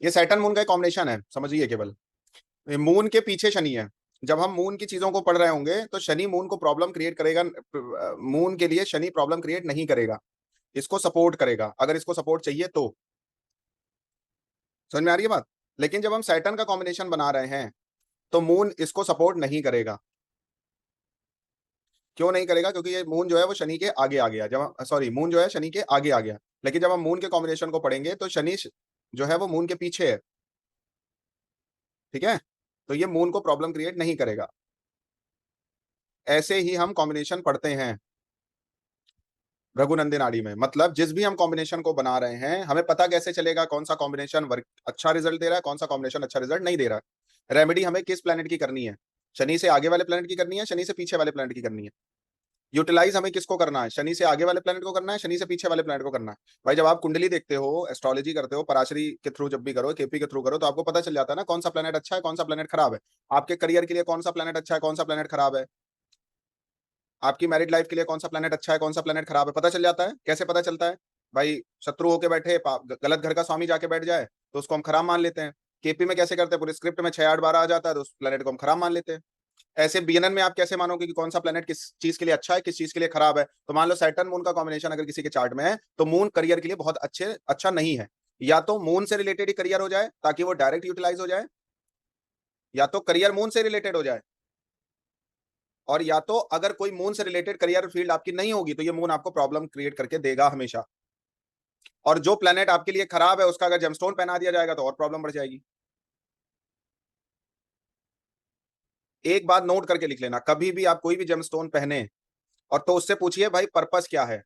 ये Saturn moon का combination है, समझिए केवल। मून के पीछे शनि है। जब हम मून की चीजों को पढ़ रहे होंगे तो शनि मून को प्रॉब्लम क्रिएट करेगा, मून के लिए शनि प्रॉब्लम क्रिएट नहीं करेगा, इसको सपोर्ट करेगा अगर इसको सपोर्ट चाहिए तो। समझ में आ रही है बात। लेकिन जब हम सैटर्न का कॉम्बिनेशन बना रहे हैं तो मून इसको सपोर्ट नहीं करेगा। क्यों नहीं करेगा? क्योंकि ये मून जो है वो शनि के आगे आ गया, जब सॉरी मून जो है शनि के आगे आ गया। लेकिन जब हम मून के कॉम्बिनेशन को पढ़ेंगे तो शनि जो है वो मून के पीछे है। ठीक है, तो ये मून को प्रॉब्लम क्रिएट नहीं करेगा। ऐसे ही हम कॉम्बिनेशन पढ़ते हैं रघुनंदन आड़ी में। मतलब जिस भी हम कॉम्बिनेशन को बना रहे हैं हमें पता कैसे चलेगा कौन सा कॉम्बिनेशन वर्क अच्छा रिजल्ट दे रहा है, कौन सा कॉम्बिनेशन अच्छा रिजल्ट नहीं दे रहा है। रेमेडी हमें किस प्लेनेट की करनी है? शनि से आगे वाले प्लेनेट की करनी है, शनि से पीछे वाले प्लेनेट की करनी है। यूटिलाइज हमें किसको करना है? शनि से आगे वाले प्लेनेट को करना है, शनि से पीछे वाले प्लेनेट को करना है। भाई जब आप कुंडली देखते हो, एस्ट्रोलॉजी करते हो, पराशरी के थ्रू जब भी करो, केपी के थ्रू करो, तो आपको पता चल जाता है ना कौन सा प्लेनेट अच्छा है, कौन सा प्लेनेट खराब है। आपके करियर के लिए कौन सा प्लेनेट अच्छा है, कौन सा प्लेनेट खराब है। आपकी मैरिड लाइफ के लिए कौन सा प्लेनेट अच्छा है, कौन सा प्लेनेट खराब है, पता चल जाता है। कैसे पता चलता है? भाई शत्रु होके बैठे, गलत घर का स्वामी जाके बैठ जाए तो उसको हम खराब मान लेते हैं। केपी में कैसे करते हैं? पूरे स्क्रिप्ट में 6 8 12 आ जाता है तो उस प्लेनेट को हम खराब मान लेते हैं। ऐसे बीएनएन में आप कैसे मानोगे कि कौन सा प्लेनेट किस चीज के लिए अच्छा है, किस चीज के लिए खराब है? तो मान लो सैटर्न मून का कॉम्बिनेशन अगर किसी के चार्ट में है तो मून करियर के लिए बहुत अच्छा नहीं है। या तो मून से रिलेटेड ही करियर हो जाए ताकि वो डायरेक्ट यूटिलाइज हो जाए, या तो करियर मून से रिलेटेड हो जाए, और या तो अगर कोई मून से रिलेटेड करियर फील्ड आपकी नहीं होगी तो ये मून आपको प्रॉब्लम क्रिएट करके देगा हमेशा। और जो प्लेनेट आपके लिए खराब है उसका अगर जेमस्टोन पहना दिया जाएगा तो और प्रॉब्लम बढ़ जाएगी। एक बात नोट करके लिख लेना, कभी भी आप कोई भी जेमस्टोन पहने और तो उससे पूछिए भाई पर्पस क्या है।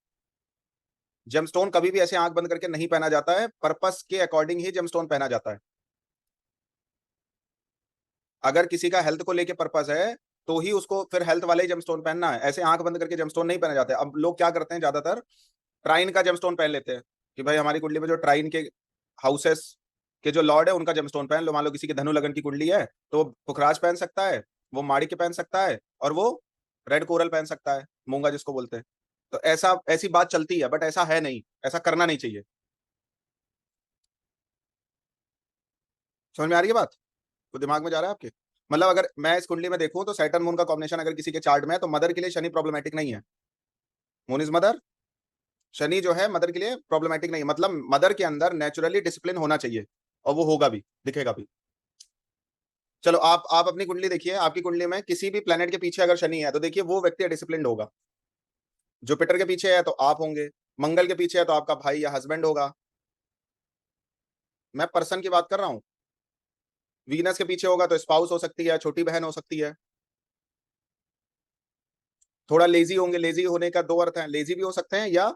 जेमस्टोन कभी भी ऐसे आंख बंद करके नहीं पहना जाता है, पर्पस के अकॉर्डिंग ही जेमस्टोन पहना जाता है। अगर किसी का हेल्थ को लेके पर्पस है तो ही उसको फिर हेल्थ वाले ही जेमस्टोन पहनना है, ऐसे आंख बंद करके जेमस्टोन नहीं पहने जाते। अब लोग क्या करते हैं, ज्यादातर ट्राइन का जेमस्टोन पहन लेते हैं कि भाई हमारी कुंडली में जो ट्राइन के हाउसेस के जो लॉर्ड है उनका जेमस्टोन पहन लो। मान लो किसी की धनु लगन की कुंडली है तो वो पुखराज पहन सकता है, वो माणिक्य पहन सकता है, और वो रेड कोरल पहन सकता है, मूंगा जिसको बोलते हैं। तो ऐसा ऐसी बात चलती है, बट ऐसा है नहीं, ऐसा करना नहीं चाहिए। समझ में आ रही है बात? तो दिमाग में जा रहा है आपके? मतलब अगर मैं इस कुंडली में देखूं तो सैटर्न मून का कॉम्बिनेशन अगर किसी के चार्ट में है तो मदर के लिए शनि प्रॉब्लमेटिक नहीं है। मून इज मदर, शनि जो है मदर के लिए प्रॉब्लमेटिक नहीं है। मतलब मदर के अंदर नेचुरली डिसिप्लिन होना चाहिए, और वो होगा भी, दिखेगा भी। चलो आप अपनी कुंडली देखिए, आपकी कुंडली में किसी भी प्लेनेट के पीछे अगर शनि है तो देखिए वो व्यक्ति डिसिप्लिन्ड होगा। जुपिटर के पीछे है तो आप होंगे, मंगल के पीछे है तो आपका भाई या हस्बैंड होगा। मैं पर्सन की बात कर रहा हूँ। वीनस के पीछे होगा तो स्पाउस हो सकती है, छोटी बहन हो सकती है। थोड़ा लेजी होंगे, लेजी होने का दो अर्थ है, लेजी भी हो सकते हैं या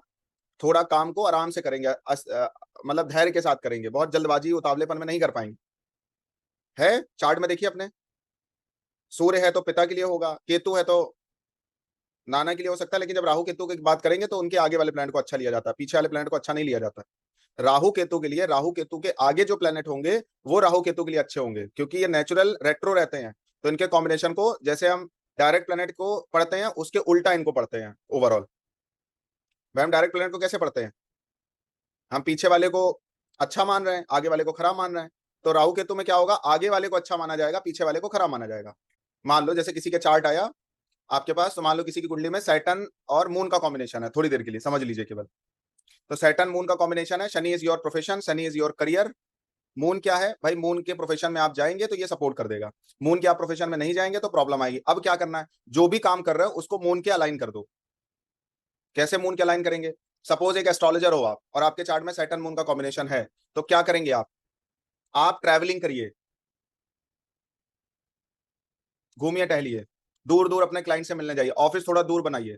थोड़ा काम को आराम से करेंगे, मतलब धैर्य के साथ करेंगे, बहुत जल्दबाजी उतावलेपन में नहीं कर पाएंगे। है चार्ट में देखिए अपने। सूर्य है तो पिता के लिए होगा, केतु है तो नाना के लिए हो सकता है। लेकिन जब राहु केतु की बात करेंगे तो उनके आगे वाले प्लैनेट को अच्छा लिया जाता है, पीछे वाले प्लैनेट को अच्छा नहीं लिया जाता। राहु केतु के लिए, राहु केतु के आगे जो प्लैनेट होंगे वो राहु केतु के लिए अच्छे होंगे, क्योंकि ये नेचुरल रेट्रो रहते हैं। तो इनके कॉम्बिनेशन को जैसे हम डायरेक्ट प्लैनेट को पढ़ते हैं उसके उल्टा इनको पढ़ते हैं ओवरऑल। वह हम डायरेक्ट प्लैनेट को कैसे पढ़ते हैं? हम पीछे वाले को अच्छा मान रहे हैं, आगे वाले को खराब मान रहे हैं। तो राहु केतु में क्या होगा, आगे वाले को अच्छा माना जाएगा, पीछे वाले को खराब माना जाएगा। मान लो जैसे किसी के चार्ट आया आपके पास, तो मान लो किसी की कुंडली में सैटर्न और मून का कॉम्बिनेशन है, थोड़ी देर के लिए समझ लीजिए केवल। तो सैटर्न मून का कॉम्बिनेशन है, Shani is your profession, Shani is your career. Moon क्या है भाई? मून के प्रोफेशन में आप जाएंगे तो ये सपोर्ट कर देगा। मून के आप प्रोफेशन में नहीं जाएंगे तो प्रॉब्लम आएगी। अब क्या करना है, जो भी काम कर रहे हो उसको मून के अलाइन कर दो। कैसे मून के अलाइन करेंगे? सपोज एक एस्ट्रोलॉजर हो आप और आपके चार्ट में सैटर्न मून का कॉम्बिनेशन है, तो क्या करेंगे आप ट्रैवलिंग करिए, घूमिए टहलिए, दूर दूर अपने क्लाइंट से मिलने जाइए, ऑफिस थोड़ा दूर बनाइए,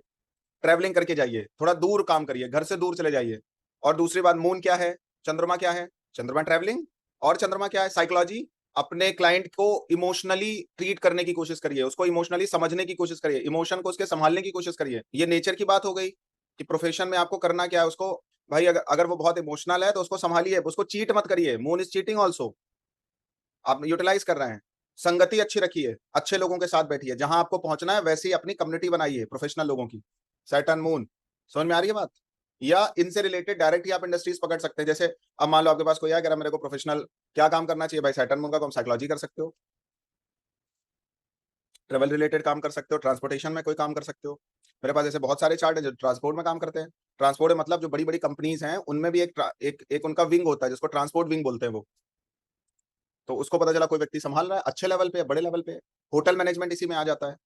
ट्रैवलिंग करके जाइए, थोड़ा दूर काम करिए, घर से दूर चले जाइए। और दूसरी बात, मून क्या है, चंद्रमा क्या है? चंद्रमा ट्रैवलिंग। और चंद्रमा क्या है? साइकोलॉजी। अपने क्लाइंट को इमोशनली ट्रीट करने की कोशिश करिए, उसको इमोशनली समझने की कोशिश करिए, इमोशन को उसके संभालने की कोशिश करिए। ये नेचर की बात हो गई कि प्रोफेशन में आपको करना क्या है उसको। भाई अगर वो बहुत इमोशनल है तो उसको संभालिए, उसको चीट मत करिए, मून इज चीटिंग ऑल्सो। आप यूटिलाइज कर रहे हैं। संगति अच्छी रखिए, अच्छे लोगों के साथ बैठिए, जहां आपको पहुंचना है वैसे ही अपनी कम्युनिटी बनाइए प्रोफेशनल लोगों की। सैटर्न मून, समझ में आ रही है बात? या इनसे रिलेटेड डायरेक्ट ही आप इंडस्ट्रीज पकड़ सकते हैं। जैसे अब मान लो आपके पास कोई है, अगर मेरे को प्रोफेशनल क्या काम करना चाहिए भाई, सैटर्न में उनका साइकोलॉजी कर सकते हो, ट्रेवल रिलेटेड काम कर सकते हो, ट्रांसपोर्टेशन में कोई काम कर सकते हो। मेरे पास ऐसे बहुत सारे चार्ट है जो ट्रांसपोर्ट में काम करते हैं। ट्रांसपोर्ट मतलब जो बड़ी बड़ी कंपनीज हैं उनमें भी एक उनका विंग होता है जिसको ट्रांसपोर्ट विंग बोलते हैं वो। तो उसको पता चला कोई व्यक्ति संभाल रहा है अच्छे लेवल पे, बड़े लेवल पे। होटल मैनेजमेंट इसी में आ जाता है।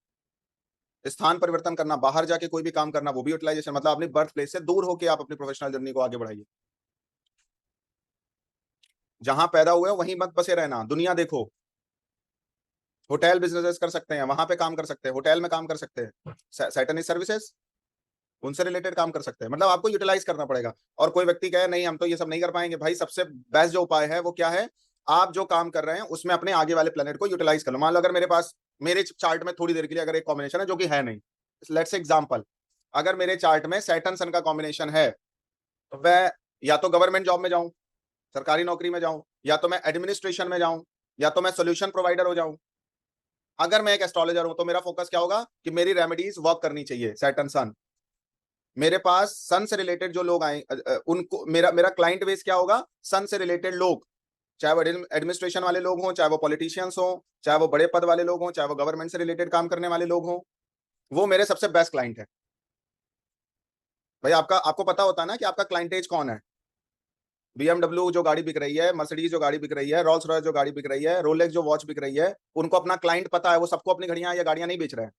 स्थान परिवर्तन करना, बाहर जाके कोई भी काम करना, वो भी यूटिलाइजेशन, मतलब अपनी बर्थ प्लेस से दूर होकर आप अपनी प्रोफेशनल जर्नी को आगे बढ़ाइए। जहां पैदा हुए हो वहीं मत बसे रहना, दुनिया देखो। होटल बिजनेसेस कर सकते हैं, वहां पे काम कर सकते हैं, होटल में काम कर सकते हैं, सैटर्निक सर्विसेज उनसे रिलेटेड काम कर सकते हैं। मतलब आपको यूटिलाइज करना पड़ेगा। और कोई व्यक्ति कहे नहीं हम तो ये सब नहीं कर पाएंगे, भाई सबसे बेस्ट जो उपाय है वो क्या है, आप जो काम कर रहे हैं उसमें अपने आगे वाले प्लेनेट को यूटिलाइज कर लो। मान लो अगर मेरे पास, मेरे चार्ट में थोड़ी देर के लिए अगर एक कॉम्बिनेशन है जो कि है नहीं, लेट्स एग्जांपल, अगर मेरे चार्ट में सैटर्न सन का कॉम्बिनेशन है, तो मैं या तो गवर्नमेंट जॉब में जाऊं, सरकारी नौकरी में जाऊं, या तो मैं एडमिनिस्ट्रेशन में जाऊं, या तो मैं सोल्यूशन प्रोवाइडर हो जाऊं। अगर मैं एक एस्ट्रोलॉजर हूं तो मेरा फोकस क्या होगा कि मेरी रेमेडीज वर्क करनी चाहिए सैटर्न सन। मेरे पास सन से रिलेटेड जो लोग आए उनको, मेरा मेरा क्लाइंट बेस क्या होगा, सन से रिलेटेड लोग, चाहे वो एडमिनिस्ट्रेशन वाले लोग हों, चाहे वो पॉलिटिशियंस हों, चाहे वो बड़े पद वाले लोग हों, चाहे वो गवर्नमेंट से रिलेटेड काम करने वाले लोग हों, वो मेरे सबसे बेस्ट क्लाइंट है। भाई आपका, आपको पता होता है ना कि आपका क्लाइंटेज कौन है। BMW जो गाड़ी बिक रही है, मर्सिडीज जो गाड़ी बिक रही है, रोल्स रॉयस जो गाड़ी बिक रही है, रोलेक्स जो वॉच बिक रही है, उनको अपना क्लाइंट पता है। वो सबको अपनी घड़ियां या गाड़ियां नहीं बेच रहे हैं।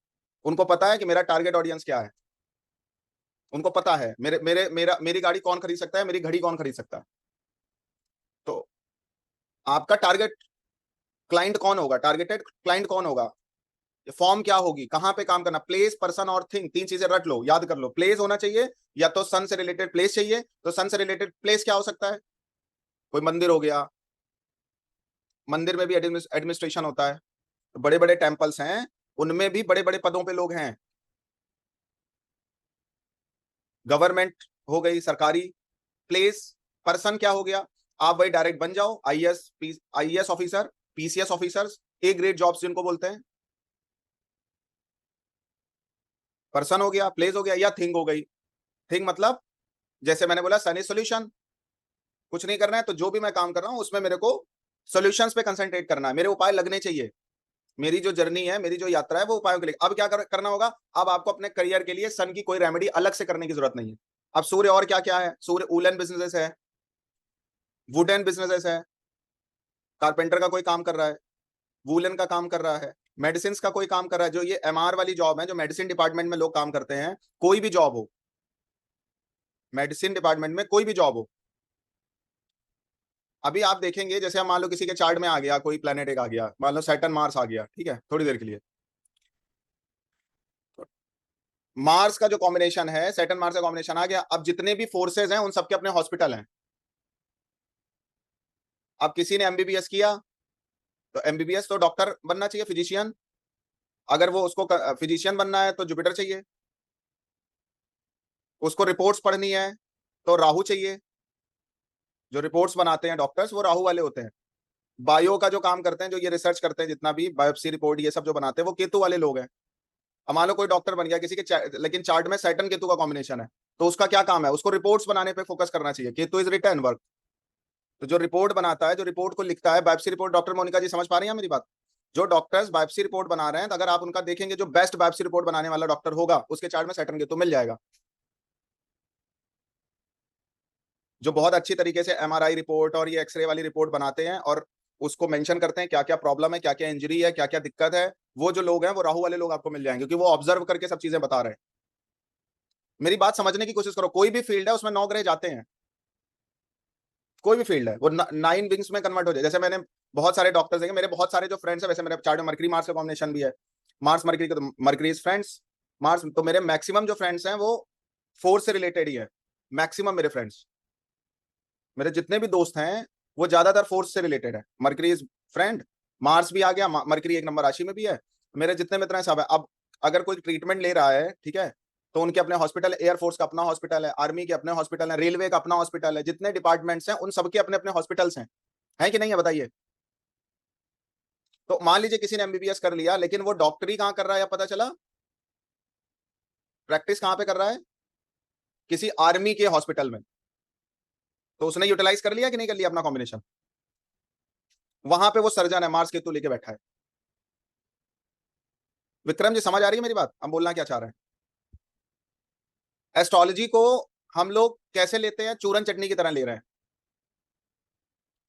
उनको पता है कि मेरा टारगेट ऑडियंस क्या है। उनको पता है मेरे मेरे मेरा मेरी गाड़ी कौन खरीद सकता है, मेरी घड़ी कौन खरीद सकता है। तो आपका टारगेट क्लाइंट कौन होगा, टारगेटेड क्लाइंट कौन होगा, फॉर्म क्या होगी, कहां पे काम करना, प्लेस, पर्सन और थिंग, तीन चीजें रट लो, याद कर लो। प्लेस होना चाहिए, या तो सन से रिलेटेड प्लेस चाहिए, तो सन से रिलेटेड प्लेस क्या हो सकता है, कोई मंदिर हो गया, मंदिर में भी एडमिनिस्ट्रेशन होता है। बड़े बड़े टेम्पल्स हैं, उनमें भी बड़े बड़े पदों पे लोग हैं। गवर्नमेंट हो गई सरकारी। प्लेस, पर्सन क्या हो गया, आप वही डायरेक्ट बन जाओ IAS officer, PCS officers, A grade jobs जिनको बोलते हैं। पर्सन हो गया, प्लेस हो गया, या थिंग हो गई। थिंग मतलब जैसे मैंने बोला सन इज सोल्यूशन, कुछ नहीं करना है तो जो भी मैं काम कर रहा हूं उसमें मेरे को सॉल्यूशंस पे कंसंट्रेट करना है, मेरे उपाय लगने चाहिए। मेरी जो जर्नी है, मेरी जो यात्रा है वो उपायों के लिए। अब क्या करना होगा, अब आपको अपने करियर के लिए सन की कोई रेमेडी अलग से करने की जरूरत नहीं है। अब सूर्य और क्या क्या है, सूर्य वुलन बिजनेसेस है, वुडन बिजनेसेस है, कारपेंटर का कोई काम कर रहा है, वूलन का काम कर रहा है, मेडिसिन का कोई काम कर रहा है, जो ये एमआर वाली जॉब है, जो मेडिसिन डिपार्टमेंट में लोग काम करते हैं, कोई भी जॉब हो, मेडिसिन डिपार्टमेंट में कोई भी जॉब हो। अभी आप देखेंगे, जैसे हम मान लो किसी के चार्ट में आ गया कोई प्लेनेट एक आ गया, मान लो सैटर्न मार्स आ गया, ठीक है, थोड़ी देर के लिए। मार्स का जो कॉम्बिनेशन है, सैटर्न मार्स का कॉम्बिनेशन आ गया, अब जितने भी फोर्सेज हैं उन सबके अपने हॉस्पिटल हैं। अब किसी ने एमबीबीएस किया, तो एमबीबीएस तो डॉक्टर बनना चाहिए, फिजिशियन। अगर वो उसको फिजिशियन बनना है तो जुपिटर चाहिए। उसको रिपोर्ट्स पढ़नी है तो राहु चाहिए। जो रिपोर्ट्स बनाते हैं डॉक्टर्स वो राहु वाले होते हैं। बायो का जो काम करते हैं, जो ये रिसर्च करते हैं, जितना भी बायोप्सी रिपोर्ट ये सब जो बनाते हैं, वो केतु वाले लोग हैं। अब मान लो कोई डॉक्टर बन गया किसी के लेकिन चार्ट में सैटर्न केतु का कॉम्बिनेशन है, तो उसका क्या काम है, उसको रिपोर्ट्स बनाने पे फोकस करना चाहिए। Ketu is written work. तो जो रिपोर्ट बनाता है, जो रिपोर्ट को लिखता है, बायोप्सी रिपोर्ट, डॉक्टर मोनिका जी समझ पा रही हैं मेरी बात। जो डॉक्टर्स बायोप्सी रिपोर्ट बना रहे हैं, तो अगर आप उनका देखेंगे, जो बेस्ट बायोप्सी रिपोर्ट बनाने वाला डॉक्टर होगा उसके चार्ट में सैटर्न केतु मिल जाएगा। जो बहुत अच्छी तरीके से एमआरआई रिपोर्ट और ये एक्सरे वाली रिपोर्ट बनाते हैं और उसको मेंशन करते हैं क्या क्या प्रॉब्लम है, क्या क्या इंजरी है, क्या क्या दिक्कत है, वो जो लोग हैं वो राहु वाले लोग आपको मिल जाएंगे, क्योंकि वो ऑब्जर्व करके सब चीजें बता रहे हैं। मेरी बात समझने की कोशिश करो, कोई भी फील्ड है उसमें 9 ग्रह जाते हैं। कोई भी फील्ड है वो 9 विंग्स में कन्वर्ट हो जाए। जैसे मैंने बहुत सारे डॉक्टर्स देखे, मेरे बहुत सारे जो फ्रेंड्स है, वैसे मेरे चार्ट में मरकरी मार्स का कॉम्बिनेशन भी है। मार्स मरकरी का, तो मरकरी इज फ्रेंड्स, मार्स, तो मेरे मैक्सिमम जो फ्रेंड्स हैं वो फोर्स से रिलेटेड ही है। मैक्सिमम मेरे फ्रेंड्स, मेरे जितने भी दोस्त हैं वो ज्यादातर फोर्स से रिलेटेड है। मरकरी इज फ्रेंड, मार्स भी आ गया, मरकरी 1 नंबर राशि में भी है। मेरे जितने मित्र हैं सब है। अब अगर कोई ट्रीटमेंट ले रहा है, ठीक है, तो उनके अपने हॉस्पिटल, एयरफोर्स का अपना हॉस्पिटल है, आर्मी के अपने हॉस्पिटल है, रेलवे का अपना हॉस्पिटल है, जितने डिपार्टमेंट्स हैं उन सबके अपने अपने हॉस्पिटल्स हैं कि नहीं है बताइए। तो मान लीजिए किसी ने एमबीबीएस कर लिया, लेकिन वो डॉक्टरी कहाँ कर रहा है, या पता चला प्रैक्टिस कहाँ पे कर रहा है, किसी आर्मी के हॉस्पिटल में, तो उसने यूटिलाइज कर लिया कि नहीं कर लिया अपना कॉम्बिनेशन? वहां पे वो सर्जन है, मार्स केतु लेके बैठा है। विक्रम जी समझ आ रही है मेरी बात, हम बोलना क्या चाह रहे हैं? एस्ट्रोलॉजी को हम लोग कैसे लेते हैं? चूरन चटनी की तरह ले रहे हैं।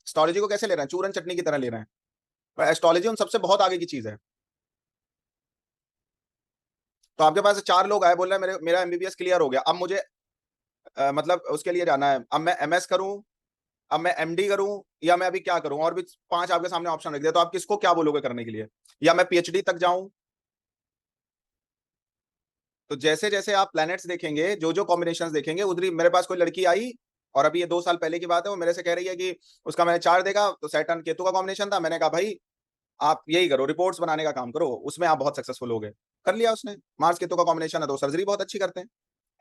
एस्ट्रोलॉजी को कैसे ले रहे हैं? चूरन चटनी की तरह ले रहे हैं। पर एस्ट्रोलॉजी उन सबसे बहुत आगे की चीज है। तो आपके पास 4 लोग आए, बोल रहे हैं मेरा एमबीबीएस क्लियर हो गया, अब मुझे मतलब उसके लिए जाना है, अब मैं एमएस करूं, अब मैं एमडी करूं, या मैं अभी क्या करूं? और भी 5 आपके सामने ऑप्शन रख दिया, तो आप किसको क्या बोलोगे करने के लिए? या मैं पीएचडी तक जाऊं? तो जैसे जैसे आप प्लैनेट्स देखेंगे, जो जो कॉम्बिनेशंस देखेंगे, उधर मेरे पास कोई लड़की आई, और अभी ये 2 साल पहले की बात है, वो मेरे से कह रही है कि उसका मैंने चार्ट देखा तो सैटर्न केतु का कॉम्बिनेशन था। मैंने कहा भाई आप यही करो, रिपोर्ट्स बनाने का काम करो, उसमें आप बहुत सक्सेसफुल हो गए। कर लिया उसने। मार्स केतु का कॉम्बिनेशन है तो सर्जरी बहुत अच्छी करते हैं।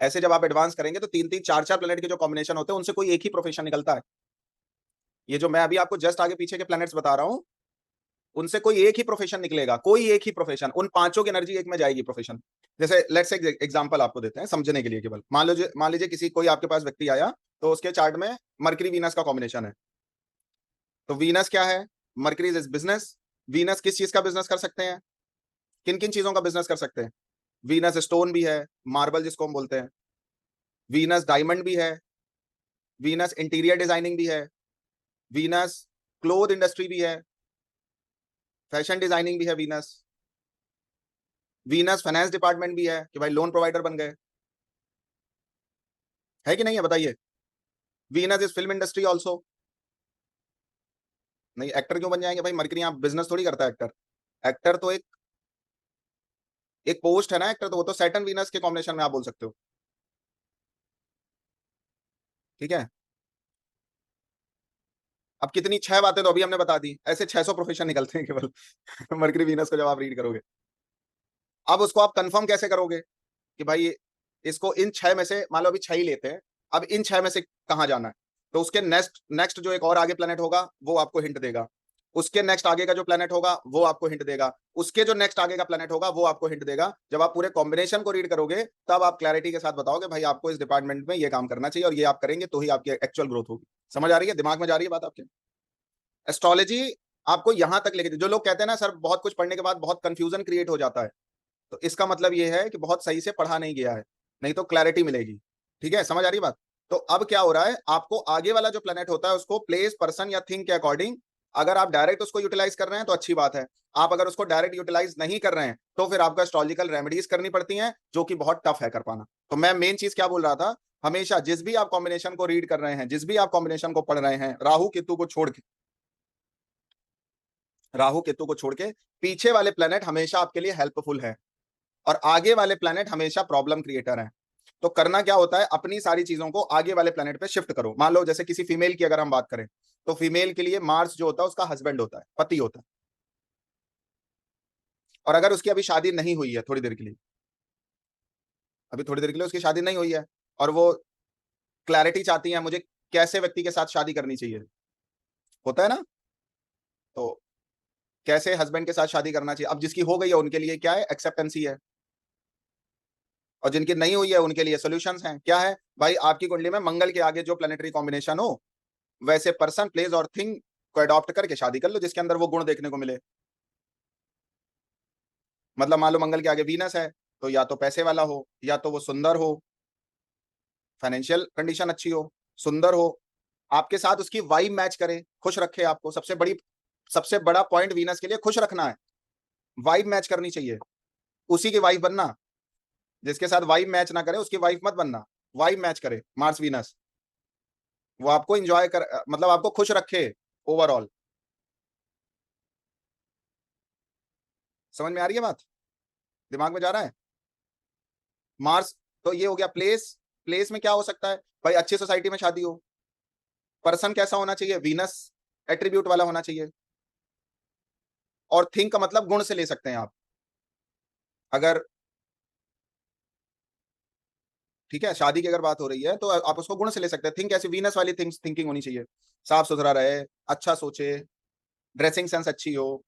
ऐसे जब आप एडवांस करेंगे तो 3-3 4-4 प्लैनेट के जो कॉम्बिनेशन होते हैं उनसे कोई एक ही प्रोफेशन निकलता है। ये जो मैं अभी आपको जस्ट आगे पीछे के प्लैनेट्स बता रहा हूं, उनसे कोई एक ही प्रोफेशन निकलेगा, कोई एक ही प्रोफेशन, उन पांचों की एनर्जी एक में जाएगी प्रोफेशन। जैसे लेट्स से एग्जांपल आपको देते हैं समझने के लिए केवल। मान लीजिए किसी कोई आपके पास व्यक्ति आया, तो उसके चार्ट में मरकरी वीनस का कॉम्बिनेशन है। तो वीनस क्या है? Mercury is business. वीनस किस चीज का बिजनेस कर सकते हैं? किन किन चीजों का बिजनेस कर सकते हैं? वीनस स्टोन भी है, मार्बल जिसको हम बोलते हैं। वीनस डायमंड भी है। वीनस इंटीरियर डिजाइनिंग भी है। वीनस क्लोथ इंडस्ट्री भी है। फैशन डिजाइनिंग भी है वीनस। वीनस फाइनेंस डिपार्टमेंट भी है कि भाई लोन प्रोवाइडर बन गए। है कि नहीं है बताइए? Venus is film industry also. नहीं, एक्टर क्यों बन जाएंगे भाई? मरकरी यहाँ बिजनेस थोड़ी करता है एक्टर। एक्टर तो एक एक पोस्ट है ना, एक्टर तो वो तो सैटर्न वीनस के कॉम्बिनेशन में आप बोल सकते हो। ठीक है। अब कितनी 6 बातें तो अभी हमने बता दी, ऐसे 600 प्रोफेशन निकलते हैं केवल मरकरी वीनस को जब आप रीड करोगे। अब उसको आप कंफर्म कैसे करोगे कि भाई इसको इन 6 में से, मान लो अभी 6 ही लेते हैं, अब इन 6 में से कहाँ जाना है? तो उसके नेक्स्ट नेक्स्ट जो एक और आगे प्लेनेट होगा वो आपको हिंट देगा। उसके नेक्स्ट आगे का जो प्लेनेट होगा वो आपको हिंट देगा। उसके जो नेक्स्ट आगे का प्लेनेट होगा वो आपको हिंट देगा। जब आप पूरे कॉम्बिनेशन को रीड करोगे तब आप क्लैरिटी के साथ बताओगे भाई आपको इस डिपार्टमेंट में ये काम करना चाहिए, और ये आप करेंगे तो ही आपकी एक्चुअल ग्रोथ होगी। समझ आ रही है? दिमाग में जा रही है बात आपके? एस्ट्रोलॉजी आपको यहां तक लेके, जो लोग कहते हैं ना सर बहुत कुछ पढ़ने के बाद बहुत कंफ्यूजन क्रिएट हो जाता है, तो इसका मतलब ये है कि बहुत सही से पढ़ा नहीं गया है, नहीं तो क्लैरिटी मिलेगी। ठीक है, समझ आ रही बात? तो अब क्या हो रहा है, आपको आगे वाला जो प्लेनेट होता है उसको प्लेस पर्सन या थिंग के अकॉर्डिंग, अगर आप डायरेक्ट उसको यूटिलाइज कर रहे हैं तो अच्छी बात है। आप अगर उसको डायरेक्ट यूटिलाइज नहीं कर रहे हैं तो फिर आपको एस्ट्रोलॉजिकल रेमेडीज करनी पड़ती हैं, जो कि बहुत टफ है कर पाना। तो मैं मेन चीज क्या बोल रहा था, हमेशा जिस भी आप कॉम्बिनेशन को रीड कर रहे हैं, जिस भी आप कॉम्बिनेशन को पढ़ रहे हैं, राहु केतु को छोड़ के, राहु केतु को छोड़ के पीछे वाले प्लेनेट हमेशा आपके लिए हेल्पफुल है, और आगे वाले प्लेनेट हमेशा प्रॉब्लम क्रिएटर हैं। तो करना क्या होता है, अपनी सारी चीजों को आगे वाले प्लेनेट पे शिफ्ट करो। मान लो जैसे किसी फीमेल की अगर हम बात करें, तो फीमेल के लिए मार्स जो होता है उसका हस्बैंड होता है, पति होता है। और अगर उसकी अभी शादी नहीं हुई है, थोड़ी देर के लिए, अभी थोड़ी देर के लिए उसकी शादी नहीं हुई है, और वो क्लैरिटी चाहती है मुझे कैसे व्यक्ति के साथ शादी करनी चाहिए, होता है ना? तो कैसे हस्बैंड के साथ शादी करना चाहिए, अब जिसकी हो गई है उनके लिए क्या है, एक्सेप्टेंसी है। और जिनकी नहीं हुई है उनके लिए सॉल्यूशंस हैं। क्या है भाई, आपकी कुंडली में मंगल के आगे जो प्लेनेटरी कॉम्बिनेशन हो, वैसे पर्सन प्लेस और थिंग को अडॉप्ट करके शादी कर लो जिसके अंदर वो गुण देखने को मिले। मतलब मान लो मंगल के आगे वीनस है, तो या तो पैसे वाला हो, या तो वो सुंदर हो, फाइनेंशियल कंडीशन अच्छी हो, सुंदर हो, आपके साथ उसकी वाइब मैच करे, खुश रखे आपको। सबसे बड़ा पॉइंट वीनस के लिए खुश रखना है, वाइब मैच करनी चाहिए, उसी की वाइफ बनना। जिसके साथ वाइब मैच ना करे उसकी वाइफ मत बनना, वाइब मैच करे मार्स वीनस, वो आपको इंजॉय कर, मतलब आपको खुश रखे ओवरऑल। समझ में आ रही है बात? दिमाग में जा रहा है? मार्स, तो ये हो गया प्लेस। प्लेस में क्या हो सकता है भाई, अच्छी सोसाइटी में शादी हो। पर्सन कैसा होना चाहिए, वीनस एट्रीब्यूट वाला होना चाहिए। और थिंक का मतलब गुण से ले सकते हैं आप, अगर ठीक है शादी की अगर बात हो रही है तो आप उसको गुण से ले सकते हैं। थिंक ऐसी वीनस वाली थिंकिंग होनी चाहिए, साफ सुथरा रहे, अच्छा सोचे, ड्रेसिंग सेंस अच्छी हो,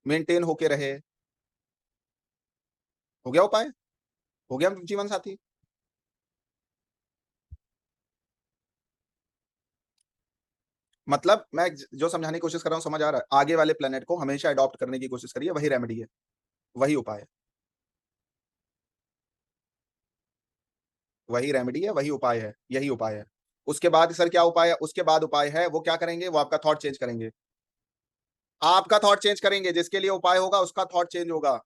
मेंटेन होके रहे। हो गया उपाय? हो गया जीवन साथी। मतलब मैं जो समझाने की कोशिश कर रहा हूँ समझ आ रहा है, आगे वाले प्लेनेट को हमेशा अडॉप्ट करने की कोशिश करिए, वही रेमेडी है, वही उपाय है, वही रेमेडी है, वही उपाय है, यही उपाय है। उसके बाद सर क्या उपाय है? उसके बाद उपाय है वो क्या करेंगे, वो आपका थॉट चेंज करेंगे, आपका थॉट चेंज करेंगे, जिसके लिए उपाय होगा उसका थॉट चेंज होगा।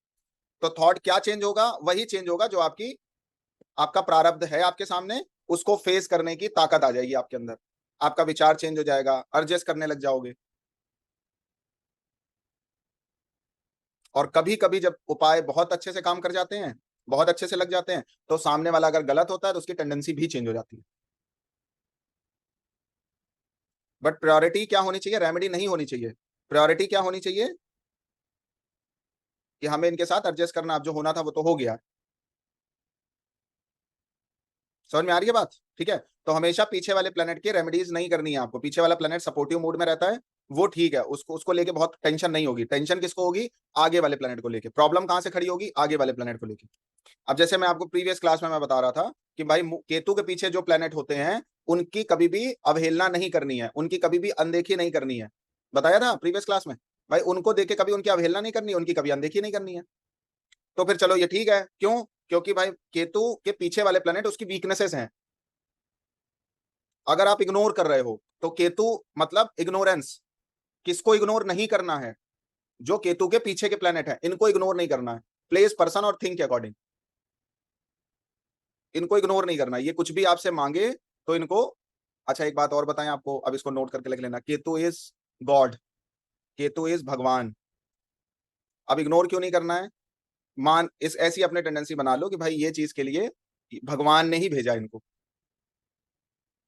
तो थॉट क्या चेंज होगा? वही चेंज होगा जो आपकी, आपका प्रारब्ध है आपके सामने, उसको फेस करने की ताकत आ जाएगी आपके अंदर, आपका विचार चेंज हो जाएगा, एडजस्ट करने लग जाओगे। और कभी कभी जब उपाय बहुत अच्छे से काम कर जाते हैं, बहुत अच्छे से लग जाते हैं, तो सामने वाला अगर गलत होता है तो उसकी टेंडेंसी भी चेंज हो जाती है। बट प्रायोरिटी क्या होनी चाहिए? रेमेडी नहीं होनी चाहिए। प्रायोरिटी क्या होनी चाहिए? कि हमें इनके साथ एडजस्ट करना, अब जो होना था वो तो हो गया। समझ में आ रही है बात? ठीक है। तो हमेशा पीछे वाले प्लेनेट की रेमेडीज नहीं करनी है आपको। पीछे वाला प्लेनेट सपोर्टिव मूड में रहता है, वो ठीक है, उसको उसको लेके बहुत टेंशन नहीं होगी। टेंशन किसको होगी? आगे वाले प्लेनेट को लेके। प्रॉब्लम कहां से खड़ी होगी? आगे वाले प्लेनेट को लेके। अब जैसे मैं आपको प्रीवियस क्लास में मैं बता रहा था कि भाई केतु के पीछे जो प्लेनेट होते हैं उनकी कभी भी अवहेलना नहीं करनी है, उनकी कभी भी अनदेखी नहीं करनी है। बताया था प्रीवियस क्लास में। भाई उनको देख के कभी उनकी अवहेलना नहीं करनी है, उनकी कभी अनदेखी नहीं करनी है। तो फिर चलो ये ठीक है, क्यों? क्योंकि भाई केतु के पीछे वाले प्लेनेट उसकी वीकनेसेस हैं। अगर आप इग्नोर कर रहे हो तो केतु मतलब इग्नोरेंस। किसको इग्नोर नहीं करना है? जो केतु के पीछे के प्लेनेट है इनको इग्नोर नहीं करना है, प्लेस पर्सन और थिंग के अकॉर्डिंग। इनको इग्नोर नहीं करना, ये कुछ भी आपसे मांगे तो इनको। अच्छा एक बात और बताएं आपको, अब इसको नोट करके लिख लेना, Ketu is God, Ketu is भगवान। अब इग्नोर क्यों नहीं करना है? मान इस ऐसी अपने टेंडेंसी बना लो कि भाई ये चीज के लिए भगवान ने ही भेजा इनको।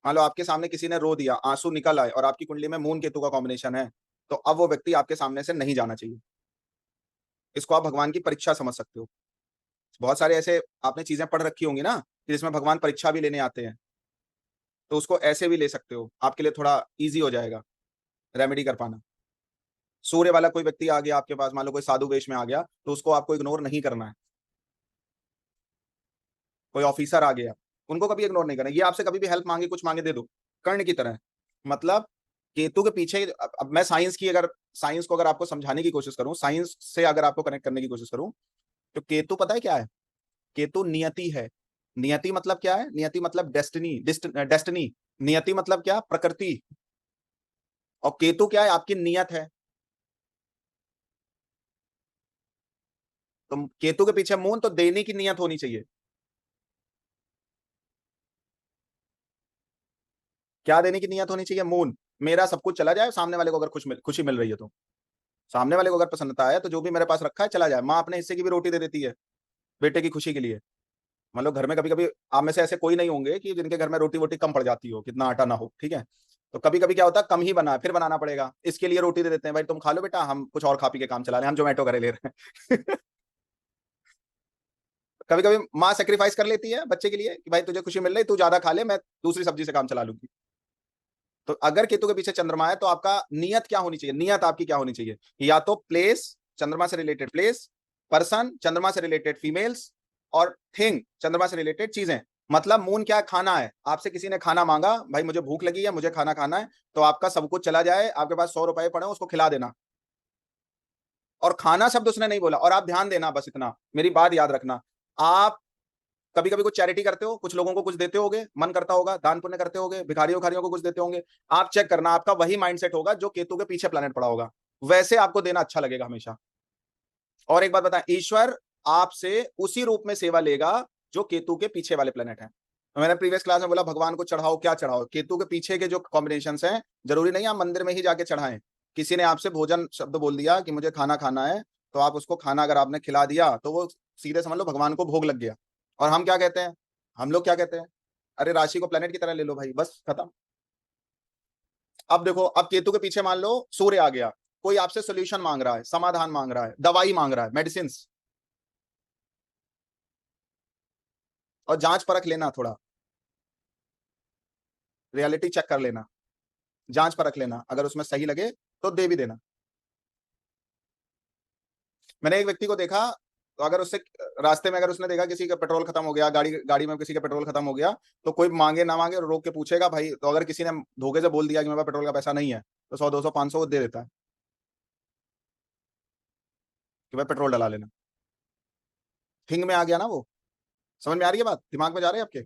मान लो आपके सामने किसी ने रो दिया, आंसू निकल आए और आपकी कुंडली में मून केतु का कॉम्बिनेशन है, तो अब वो व्यक्ति आपके सामने से नहीं जाना चाहिए। इसको आप भगवान की परीक्षा समझ सकते हो। बहुत सारे ऐसे आपने चीजें पढ़ रखी होंगी ना कि जिसमें भगवान परीक्षा भी लेने आते हैं, तो उसको ऐसे भी ले सकते हो, आपके लिए थोड़ा इजी हो जाएगा रेमेडी कर पाना। सूर्य वाला कोई व्यक्ति आ गया आपके पास, मान लो कोई साधु वेश में आ गया, तो उसको आपको इग्नोर नहीं करना है। कोई ऑफिसर आ गया, उनको कभी इग्नोर नहीं करना। ये आपसे कभी भी हेल्प मांगे, कुछ मांगे दे दो, कर्ण की तरह। मतलब केतु के पीछे, अब मैं साइंस की अगर, साइंस को अगर आपको समझाने की कोशिश करूं, साइंस से अगर आपको कनेक्ट करने की कोशिश करूं, तो केतु पता है क्या है? केतु नियति है। नियति मतलब क्या है? नियति मतलब डेस्टिनी, डेस्टिनी। नियति मतलब क्या? प्रकृति। और केतु क्या है? आपकी नियत है। तो केतु के पीछे मून, तो देने की नियत होनी चाहिए। क्या देने की नियत होनी चाहिए? मून। मेरा सब कुछ चला जाए, सामने वाले को अगर खुशी मिल रही है तो, सामने वाले को अगर प्रसन्नता है तो जो भी मेरे पास रखा है चला जाए। माँ अपने हिस्से की भी रोटी दे देती है बेटे की खुशी के लिए। मतलब घर में कभी कभी आप में से ऐसे कोई नहीं होंगे कि जिनके घर में रोटी वोटी कम पड़ जाती हो, कितना आटा ना हो, ठीक है। तो कभी कभी क्या होता है, कम ही बना है, फिर बनाना पड़ेगा, इसके लिए रोटी दे देते हैं, भाई तुम खा लो बेटा, हम कुछ और खा पी के काम चला रहे हैं, हम जोमेटो करे ले रहे हैं। कभी कभी माँ सेक्रीफाइस कर लेती है बच्चे के लिए कि भाई तुझे खुशी मिल रही, तू ज्यादा खा ले, मैं दूसरी सब्जी से काम चला लूंगी। तो अगर केतु के पीछे चंद्रमा है तो आपका नियत क्या होनी चाहिए? नियत आपकी क्या होनी चाहिए? या तो प्लेस, चंद्रमा से रिलेटेड प्लेस, पर्सन चंद्रमा से रिलेटेड फीमेल्स, और थिंग चंद्रमा से रिलेटेड चीजें। मतलब मून क्या? खाना है। आपसे किसी ने खाना मांगा, भाई मुझे भूख लगी है, मुझे खाना खाना है, तो आपका सब कुछ चला जाए, आपके पास 100 रुपए पड़े उसको खिला देना। और खाना शब्द उसने नहीं बोला। और आप ध्यान देना, बस इतना मेरी बात याद रखना, आप कभी कभी कुछ चैरिटी करते हो, कुछ लोगों को कुछ देते होगे, मन करता होगा, दान पुण्य करते होगे, भिखारियों खारियों को कुछ देते होंगे। आप चेक करना, आपका वही माइंडसेट होगा जो केतु के पीछे प्लेनेट पड़ा होगा, वैसे आपको देना अच्छा लगेगा हमेशा। और एक बात बता, ईश्वर आपसे उसी रूप में सेवा लेगा जो केतु के पीछे वाले प्लेनेट है। तो मैंने प्रीवियस क्लास में बोला भगवान को चढ़ाओ, क्या चढ़ाओ? केतु के पीछे के जो कॉम्बिनेशन हैं, जरूरी नहीं आप मंदिर में ही जाके चढ़ाएं। किसी ने आपसे भोजन शब्द बोल दिया कि मुझे खाना खाना है, तो आप उसको खाना अगर आपने खिला दिया तो वो सीधे समझ लो भगवान को भोग लग गया। और हम क्या कहते हैं? हम लोग क्या कहते हैं? अरे राशि को प्लेनेट की तरह ले लो भाई, बस खत्म। अब देखो, अब केतु के पीछे मान लो सूर्य आ गया, कोई आपसे सोल्यूशन मांग रहा है, समाधान मांग रहा है, दवाई मांग रहा है, मेडिसिन। और जांच परख लेना, थोड़ा रियलिटी चेक कर लेना, जांच परख लेना, अगर उसमें सही लगे तो दे भी देना। मैंने एक व्यक्ति को देखा, तो अगर उससे रास्ते में अगर उसने देखा किसी का पेट्रोल खत्म हो गया, गाड़ी में किसी का पेट्रोल खत्म हो गया, तो कोई मांगे ना मांगे रोक के पूछेगा भाई। तो अगर किसी ने धोखे से बोल दिया कि मेरे पास पेट्रोल का पैसा नहीं है, तो 100 200 500 वो दे देता है कि भाई पेट्रोल डला लेना। थिंग में आ गया ना वो। समझ में आ रही है बात, दिमाग में जा रही है आपके?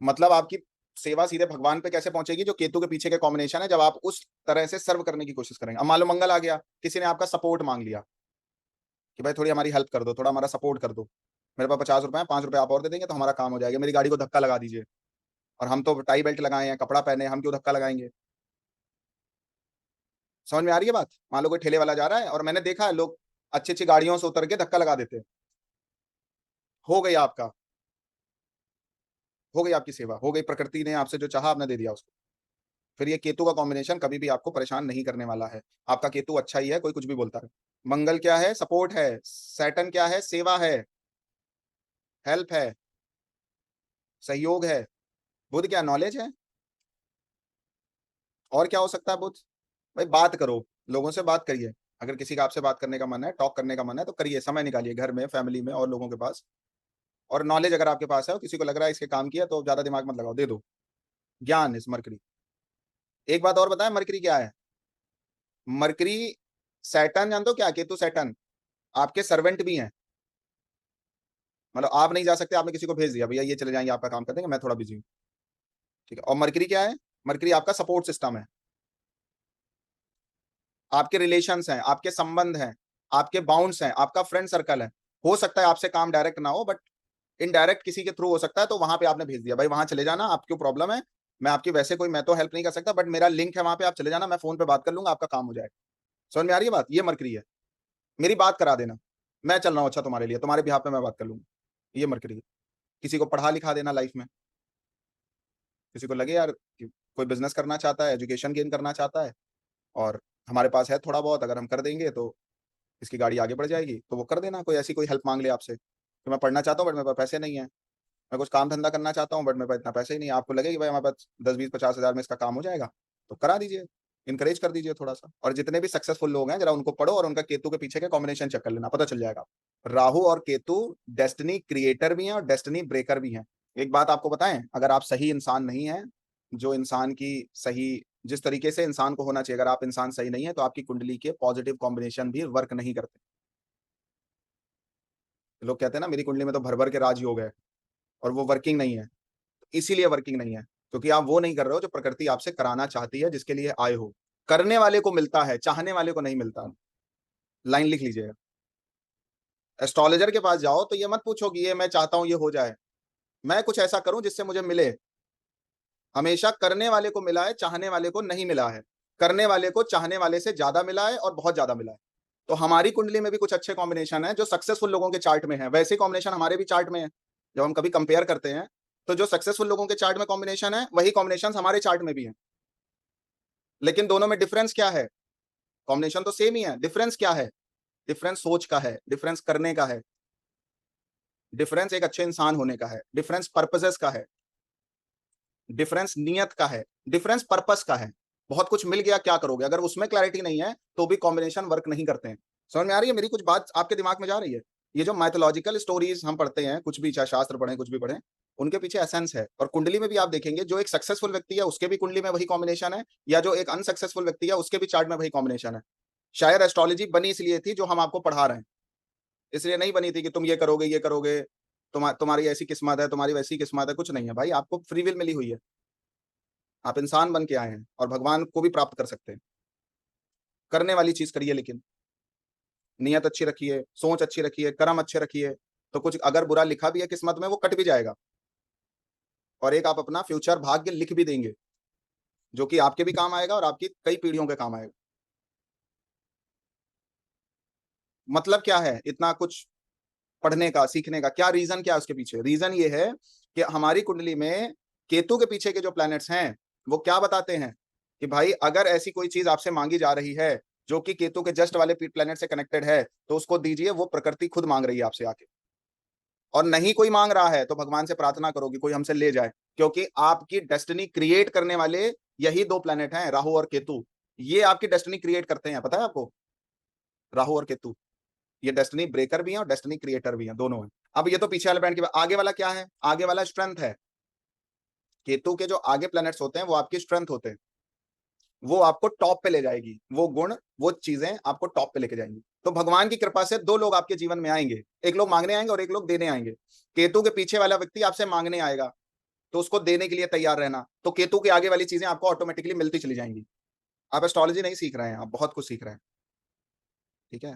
मतलब आपकी सेवा सीधे भगवान पे कैसे पहुंचेगी, जो केतु के पीछे के कॉम्बिनेशन है, जब आप उस तरह से सर्व करने की कोशिश करेंगे। अब मान लो मंगल आ गया, किसी ने आपका सपोर्ट मांग लिया कि भाई थोड़ी हमारी हेल्प कर दो, थोड़ा हमारा सपोर्ट कर दो, मेरे पास 50 रुपए हैं, 5 रुपए आप और दे देंगे तो हमारा काम हो जाएगा, मेरी गाड़ी को धक्का लगा दीजिए। और हम तो टाई बेल्ट लगाए हैं, कपड़ा पहने हैं, हम क्यों धक्का लगाएंगे? समझ में आ रही है बात? मान लो कोई ठेले वाला जा रहा है, और मैंने देखा है लोग अच्छी अच्छी गाड़ियों से उतर के धक्का लगा देते हैं। हो गई आपका, हो गई आपकी सेवा, हो गई, प्रकृति ने आपसे जो चाहा आपने दे दिया उसको। फिर ये केतु का कॉम्बिनेशन कभी भी आपको परेशान नहीं करने वाला है। आपका केतु अच्छा ही है, कोई कुछ भी बोलता है। मंगल क्या है? सपोर्ट है। सैटर्न क्या है? सेवा है, हेल्प है, सहयोग है। बुध क्या? नॉलेज है। और क्या हो सकता है बुध? भाई बात करो, लोगों से बात करिए। अगर किसी का आपसे बात करने का मन है, टॉक करने का मन है, तो करिए, समय निकालिए घर में, फैमिली में और लोगों के पास। और नॉलेज अगर आपके पास है और किसी को लग रहा है इसके काम किया, तो ज्यादा दिमाग मत लगाओ, दे दो ज्ञान इस मरकरी। एक बात और बताएं, मरकरी क्या है? मरकरी, सैटर्न जानते हो क्या? केतु सैटर्न आपके सर्वेंट भी हैं। मतलब आप नहीं जा सकते, आपने किसी को भेज दिया, भैया ये चले जाएंगे आपका काम कर देंगे, मैं थोड़ा बिजी हूँ, ठीक है। और मरकरी क्या है? मरकरी आपका सपोर्ट सिस्टम है। आपके रिलेशंस हैं, आपके संबंध हैं, आपके बाउंड्स हैं, आपका फ्रेंड सर्कल है। हो सकता है आपसे काम डायरेक्ट ना हो, बट इनडायरेक्ट किसी के थ्रू हो सकता है, तो वहां पे आपने भेज दिया, भाई वहां चले जाना, आपकी प्रॉब्लम है, मैं आपकी वैसे कोई, मैं तो हेल्प नहीं कर सकता, बट मेरा लिंक है वहां पे, आप चले जाना, मैं फोन पे बात कर लूंगा, आपका काम हो जाएगा। समझ में आ रही है बात? ये मरकरी है। मेरी बात करा देना, मैं चल रहा हूँ, अच्छा तुम्हारे लिए, तुम्हारे बिहाफ पे मैं बात कर लूंगा, ये मरकरी है। किसी को पढ़ा लिखा देना लाइफ में, किसी को लगे यार कि कोई बिजनेस करना चाहता है, एजुकेशन गेन करना चाहता है, और हमारे पास है थोड़ा बहुत, अगर हम कर देंगे तो इसकी गाड़ी आगे बढ़ जाएगी, तो वो कर देना। कोई ऐसी कोई हेल्प मांग ले आपसे कि मैं पढ़ना चाहता हूँ बट मेरे पास पैसे नहीं है, मैं कुछ काम धंधा करना चाहता हूँ बट मेरे पास इतना पैसे ही नहीं है, आपको लगे कि भाई हमारे पास 10 20 50 हज़ार में इसका काम हो जाएगा, तो करा दीजिए, इनकरेज कर दीजिए थोड़ा सा। और जितने भी सक्सेसफुल लोग हैं, जरा उनको पढ़ो और उनका केतु के पीछे के कॉम्बिनेशन चेक कर लेना, पता चल जाएगा। राहु और केतु डेस्टिनी क्रिएटर भी हैं और डेस्टिनी ब्रेकर भी हैं। एक बात आपको बताएं, अगर आप सही इंसान नहीं है, जो इंसान की सही, जिस तरीके से इंसान को होना चाहिए, अगर आप इंसान सही नहीं है, तो आपकी कुंडली के पॉजिटिव कॉम्बिनेशन भी वर्क नहीं करते। लोग कहते हैं ना मेरी कुंडली में तो भर भर के राजयोग है, और वो वर्किंग नहीं है। इसीलिए वर्किंग नहीं है क्योंकि आप वो नहीं कर रहे हो जो प्रकृति आपसे कराना चाहती है, जिसके लिए आए हो। करने वाले को मिलता है, चाहने वाले को नहीं मिलता। लाइन लिख लीजिएगा। एस्ट्रोलॉजर के पास जाओ तो ये मत पूछो कि ये मैं चाहता हूं ये हो जाए, मैं कुछ ऐसा करूं जिससे मुझे मिले। हमेशा करने वाले को मिला है, चाहने वाले को नहीं मिला है। करने वाले को चाहने वाले से ज्यादा मिला है, और बहुत ज्यादा मिला है। तो हमारी कुंडली में भी कुछ अच्छे कॉम्बिनेशन है जो सक्सेसफुल लोगों के चार्ट में है, वैसे कॉम्बिनेशन हमारे भी चार्ट में है। जब हम कभी कंपेयर करते हैं, तो जो सक्सेसफुल लोगों के चार्ट में कॉम्बिनेशन है, वही कॉम्बिनेशन हमारे चार्ट में भी है। लेकिन दोनों में डिफरेंस क्या है? कॉम्बिनेशन तो सेम ही है, डिफरेंस क्या है? डिफरेंस सोच का है, डिफरेंस करने का है, डिफरेंस एक अच्छे इंसान होने का है, डिफरेंस पर्पसेस का है, डिफरेंस नियत का है, डिफरेंस पर्पस का है। बहुत कुछ मिल गया, क्या करोगे? अगर उसमें क्लैरिटी नहीं है, तो भी कॉम्बिनेशन वर्क नहीं करते हैं। समझ में आ रही है मेरी कुछ बात? आपके दिमाग में जा रही है? ये जो मैथोलॉजिकल स्टोरीज हम पढ़ते हैं, कुछ भी, चाहे शास्त्र पढ़ें, कुछ भी पढ़ें, उनके पीछे एसेंस है। और कुंडली में भी आप देखेंगे, जो एक सक्सेसफुल व्यक्ति है उसके भी कुंडली में वही कॉम्बिनेशन है, या जो एक अनसक्सेसफुल व्यक्ति है उसके भी चार्ट में वही कॉम्बिनेशन है। शायद एस्ट्रोलॉजी बनी इसलिए थी जो हम आपको पढ़ा रहे हैं, इसलिए नहीं बनी थी कि तुम ये करोगे ये करोगे, तुम्हारी ऐसी किस्मत है, तुम्हारी वैसी किस्मत है। कुछ नहीं है भाई, आपको फ्री विल मिली हुई है, आप इंसान बन के आए हैं और भगवान को भी प्राप्त कर सकते हैं। करने वाली चीज करिए, लेकिन नियत अच्छी रखिए, सोच अच्छी रखिए, कर्म अच्छे रखिए, तो कुछ अगर बुरा लिखा भी है किस्मत में, वो कट भी जाएगा। और एक आप अपना फ्यूचर भाग्य लिख भी देंगे, जो कि आपके भी काम आएगा और आपकी कई पीढ़ियों के काम आएगा। मतलब क्या है इतना कुछ पढ़ने का, सीखने का? क्या रीजन, क्या है उसके पीछे? रीजन ये है कि हमारी कुंडली में केतु के पीछे के जो प्लैनेट्स हैं, वो क्या बताते हैं कि भाई अगर ऐसी कोई चीज आपसे मांगी जा रही है जो कि केतु के जस्ट वाले प्लैनेट से कनेक्टेड है, तो उसको दीजिए, वो प्रकृति खुद मांग रही है आपसे आके। और नहीं कोई मांग रहा है तो भगवान से प्रार्थना करो कि कोई हमसे ले जाए, क्योंकि आपकी डेस्टिनी क्रिएट करने वाले यही दो प्लैनेट हैं, राहु और केतु। ये आपकी डेस्टिनी क्रिएट करते हैं, पता है आपको? राहु और केतु ये डेस्टिनी ब्रेकर भी है और डेस्टिनी क्रिएटर भी है, दोनों है। अब ये तो पीछे वाले प्लैनेट के आगे वाला क्या है? आगे वाला स्ट्रेंथ है। केतु के जो आगे प्लैनेट्स होते हैं वो आपकी स्ट्रेंथ होते हैं, वो आपको टॉप पे ले जाएगी, वो गुण, वो चीजें आपको टॉप पे लेके जाएंगी। तो भगवान की कृपा से दो लोग आपके जीवन में आएंगे, एक लोग मांगने आएंगे और एक लोग देने आएंगे। केतु के पीछे वाला व्यक्ति आपसे मांगने आएगा, तो उसको देने के लिए तैयार रहना। तो केतु के आगे वाली चीजें आपको ऑटोमेटिकली मिलती चली जाएंगी। आप एस्ट्रोलॉजी नहीं सीख रहे हैं, आप बहुत कुछ सीख रहे हैं, ठीक है।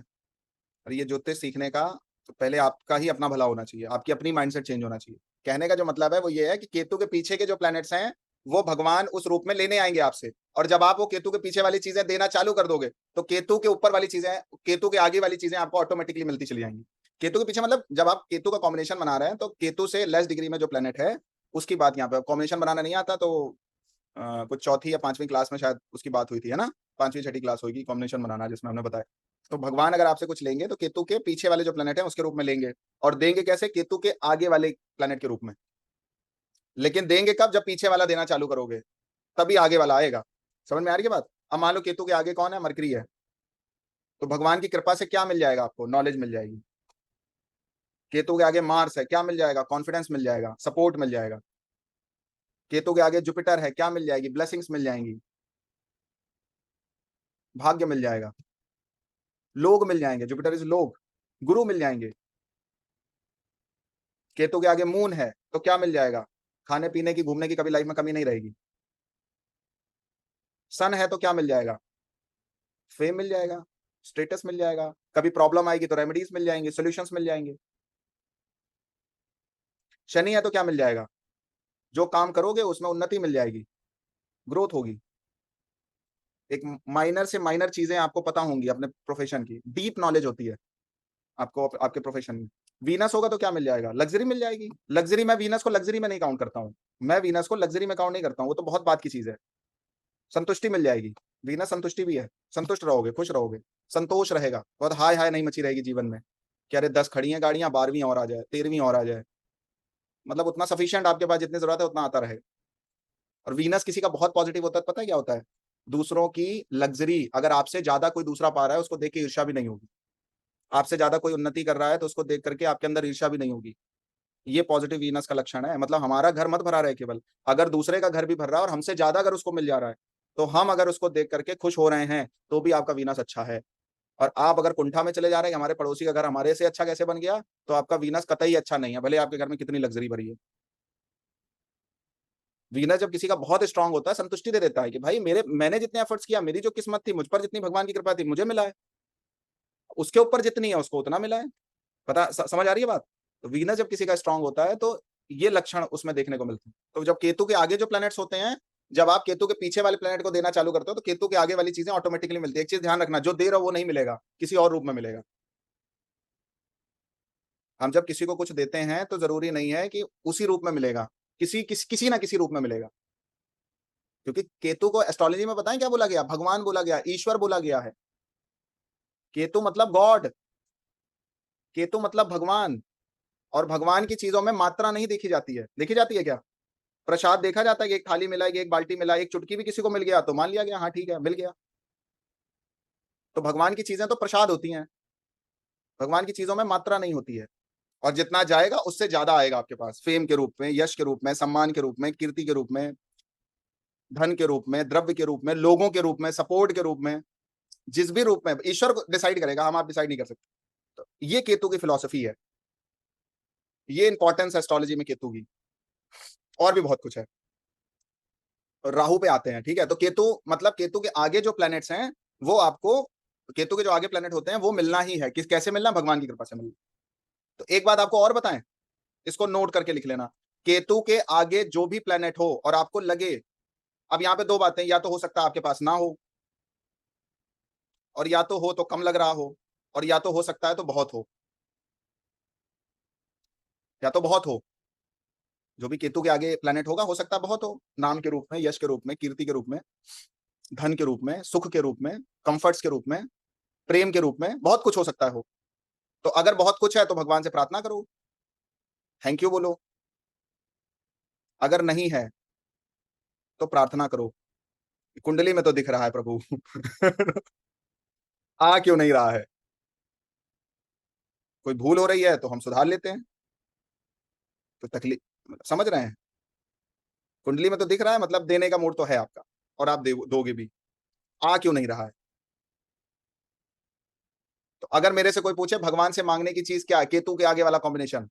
और ये ज्योतिष सीखने का तो पहले आपका ही अपना भला होना चाहिए, आपकी अपनी माइंडसेट चेंज होना चाहिए। कहने का जो मतलब है वो ये है कि केतु के पीछे के जो प्लैनेट्स हैं वो भगवान उस रूप में लेने आएंगे आपसे, और जब आप वो केतु के पीछे वाली चीजें देना चालू कर दोगे तो केतु के ऊपर वाली चीजें, केतु के आगे वाली चीजें आपको ऑटोमेटिकली मिलती चली जाएंगी। केतु के पीछे मतलब जब आप केतु का कॉम्बिनेशन बना रहे हैं तो केतु से लेस डिग्री में जो प्लेनेट है उसकी बात यहाँ पे, कॉम्बिनेशन बनाना नहीं आता तो कुछ चौथी या पांचवी क्लास में शायद उसकी बात हुई थी, है ना, पांचवी छठी क्लास होगी कॉम्बिनेशन बनाना जिसमें हमने बताया। तो भगवान अगर आपसे कुछ लेंगे तो केतु के पीछे वाले जो प्लेनेट है उसके रूप में लेंगे, और देंगे कैसे? केतु के आगे वाले प्लेनेट के रूप में। लेकिन देंगे कब? जब पीछे वाला देना चालू करोगे तभी आगे वाला आएगा। समझ में आ रही है बात? अब मान लो केतु के आगे कौन है? मरकरी है, तो भगवान की कृपा से क्या मिल जाएगा आपको? नॉलेज मिल जाएगी। केतु के आगे मार्स है, क्या मिल जाएगा? कॉन्फिडेंस मिल जाएगा, सपोर्ट मिल जाएगा। केतु के आगे जुपिटर है, क्या मिल जाएगी? ब्लेसिंग्स मिल जाएंगी, भाग्य मिल जाएगा, लोग मिल जाएंगे, जुपिटर इज लोग, गुरु मिल जाएंगे। केतु के आगे मून है तो क्या मिल जाएगा? खाने पीने की, घूमने की कभी लाइफ में कमी नहीं रहेगी। सन है तो क्या मिल जाएगा? फेम मिल जाएगा, स्टेटस मिल जाएगा, कभी प्रॉब्लम आएगी तो रेमेडीज मिल जाएंगे, सॉल्यूशंस मिल जाएंगे। शनि है तो क्या मिल जाएगा? जो काम करोगे उसमें उन्नति मिल जाएगी, ग्रोथ होगी। एक माइनर से माइनर चीजें आपको पता होंगी अपने प्रोफेशन की, डीप नॉलेज होती है आपको आपके प्रोफेशन में। वीनस होगा तो क्या मिल जाएगा? लग्जरी मिल जाएगी। लग्जरी, मैं वीनस को लग्जरी में नहीं काउंट करता हूँ, मैं वीनस को लग्जरी में काउंट नहीं करता हूँ, वो तो बहुत बात की चीज है। संतुष्टि मिल जाएगी, वीनस संतुष्टि भी है, संतुष्ट रहोगे, खुश रहोगे, संतोष रहेगा, बहुत हाय हाय नहीं मची रहेगी जीवन में कि अरे 10 खड़ी हैं गाड़ियां, 12वीं और आ जाए, 13वीं और आ जाए, मतलब उतना सफिशिएंट आपके पास जितनी जरूरत है उतना आता रहे। और वीनस किसी का बहुत पॉजिटिव होता है, पता है क्या होता है? दूसरों की लग्जरी अगर आपसे ज्यादा कोई दूसरा पा रहा है उसको देख के ईर्ष्या भी नहीं होगी, आपसे ज्यादा कोई उन्नति कर रहा है तो उसको देख करके आपके अंदर ईर्ष्या भी नहीं होगी। ये पॉजिटिव वीनस का लक्षण है। मतलब हमारा घर मत भरा रहे केवल, अगर दूसरे का घर भी भर रहा है और हमसे ज्यादा अगर उसको मिल जा रहा है तो हम अगर उसको देख करके खुश हो रहे हैं तो भी आपका वीनस अच्छा है। और आप अगर कुंठा में चले जा रहे हैं हमारे पड़ोसी का घर हमारे से अच्छा कैसे बन गया, तो आपका वीनस कतई अच्छा नहीं है, भले आपके घर में कितनी लग्जरी भरी है। वीनस जब किसी का बहुत स्ट्रांग होता है संतुष्टि दे देता है कि भाई मैंने जितने एफर्ट्स किया, मेरी जो किस्मत थी, मुझ पर जितनी भगवान की कृपा थी मुझे मिला है, उसके ऊपर जितनी है उसको उतना मिला है। समझ आ रही है बात? तो वीनस जब किसी का स्ट्रांग होता है तो ये लक्षण उसमें देखने को मिलते हैं। तो जब केतु के आगे जो प्लैनेट्स होते हैं, जब आप केतु के पीछे वाले प्लैनेट को देना चालू करते हो तो केतु के आगे वाली चीजें ऑटोमेटिकली मिलती है। एक चीज ध्यान रखना, जो दे रहे हो वो नहीं मिलेगा, किसी और रूप में मिलेगा। हम जब किसी को कुछ देते हैं तो जरूरी नहीं है कि उसी रूप में मिलेगा, किसी ना किसी रूप में मिलेगा। क्योंकि केतु को एस्ट्रोलॉजी में बताएं क्या बोला गया? भगवान बोला गया, ईश्वर बोला गया है। केतु मतलब गॉड, केतु मतलब भगवान। और भगवान की चीजों में मात्रा नहीं देखी जाती है, देखी जाती है क्या? प्रसाद देखा जाता है कि एक थाली मिला है, एक बाल्टी मिला है, एक चुटकी भी किसी को मिल गया तो मान लिया गया हाँ ठीक है मिल गया। तो भगवान की चीजें तो प्रसाद होती हैं, भगवान की चीजों में मात्रा नहीं होती है। और जितना जाएगा उससे ज्यादा आएगा आपके पास, फेम के रूप में, यश के रूप में, सम्मान के रूप में, कीर्ति के रूप में, धन के रूप में, द्रव्य के रूप में, लोगों के रूप में, सपोर्ट के रूप में, जिस भी रूप में ईश्वर डिसाइड करेगा, हम आप डिसाइड नहीं कर सकते। तो ये केतु की फिलॉसफी है, ये इंपॉर्टेंस एस्ट्रोलॉजी में केतु की। और भी बहुत कुछ है। राहु पे आते हैं, ठीक है। तो केतु मतलब केतु के आगे जो प्लैनेट्स हैं वो आपको, केतु के जो आगे प्लैनेट होते हैं वो मिलना ही है। किस कैसे मिलना? भगवान की कृपा से मिलना। तो एक बात आपको और बताएं, इसको नोट करके लिख लेना। केतु के आगे जो भी प्लैनेट हो और आपको लगे, अब यहाँ पे दो बातें, या तो हो सकता है आपके पास ना हो, और या तो हो तो कम लग रहा हो, और या तो हो सकता है तो बहुत हो, या तो बहुत हो। जो भी केतु के आगे प्लैनेट होगा हो सकता है बहुत हो, नाम के रूप में, यश के रूप में, कीर्ति के रूप में, धन के रूप में, सुख के रूप में, कंफर्ट्स के रूप में, प्रेम के रूप में, बहुत कुछ हो सकता है हो। तो अगर बहुत कुछ है तो भगवान से प्रार्थना करो, थैंक यू बोलो। अगर नहीं है तो प्रार्थना करो, कुंडली में तो दिख रहा है प्रभु आ क्यों नहीं रहा है? कोई भूल हो रही है तो हम सुधार लेते हैं। तो तकलीफ समझ रहे हैं? कुंडली में तो दिख रहा है, मतलब देने का मूड तो है आपका, और आप दोगे भी। आ क्यों नहीं रहा है? तो अगर मेरे से कोई पूछे भगवान से मांगने की चीज क्या है, केतु के आगे वाला कॉम्बिनेशन,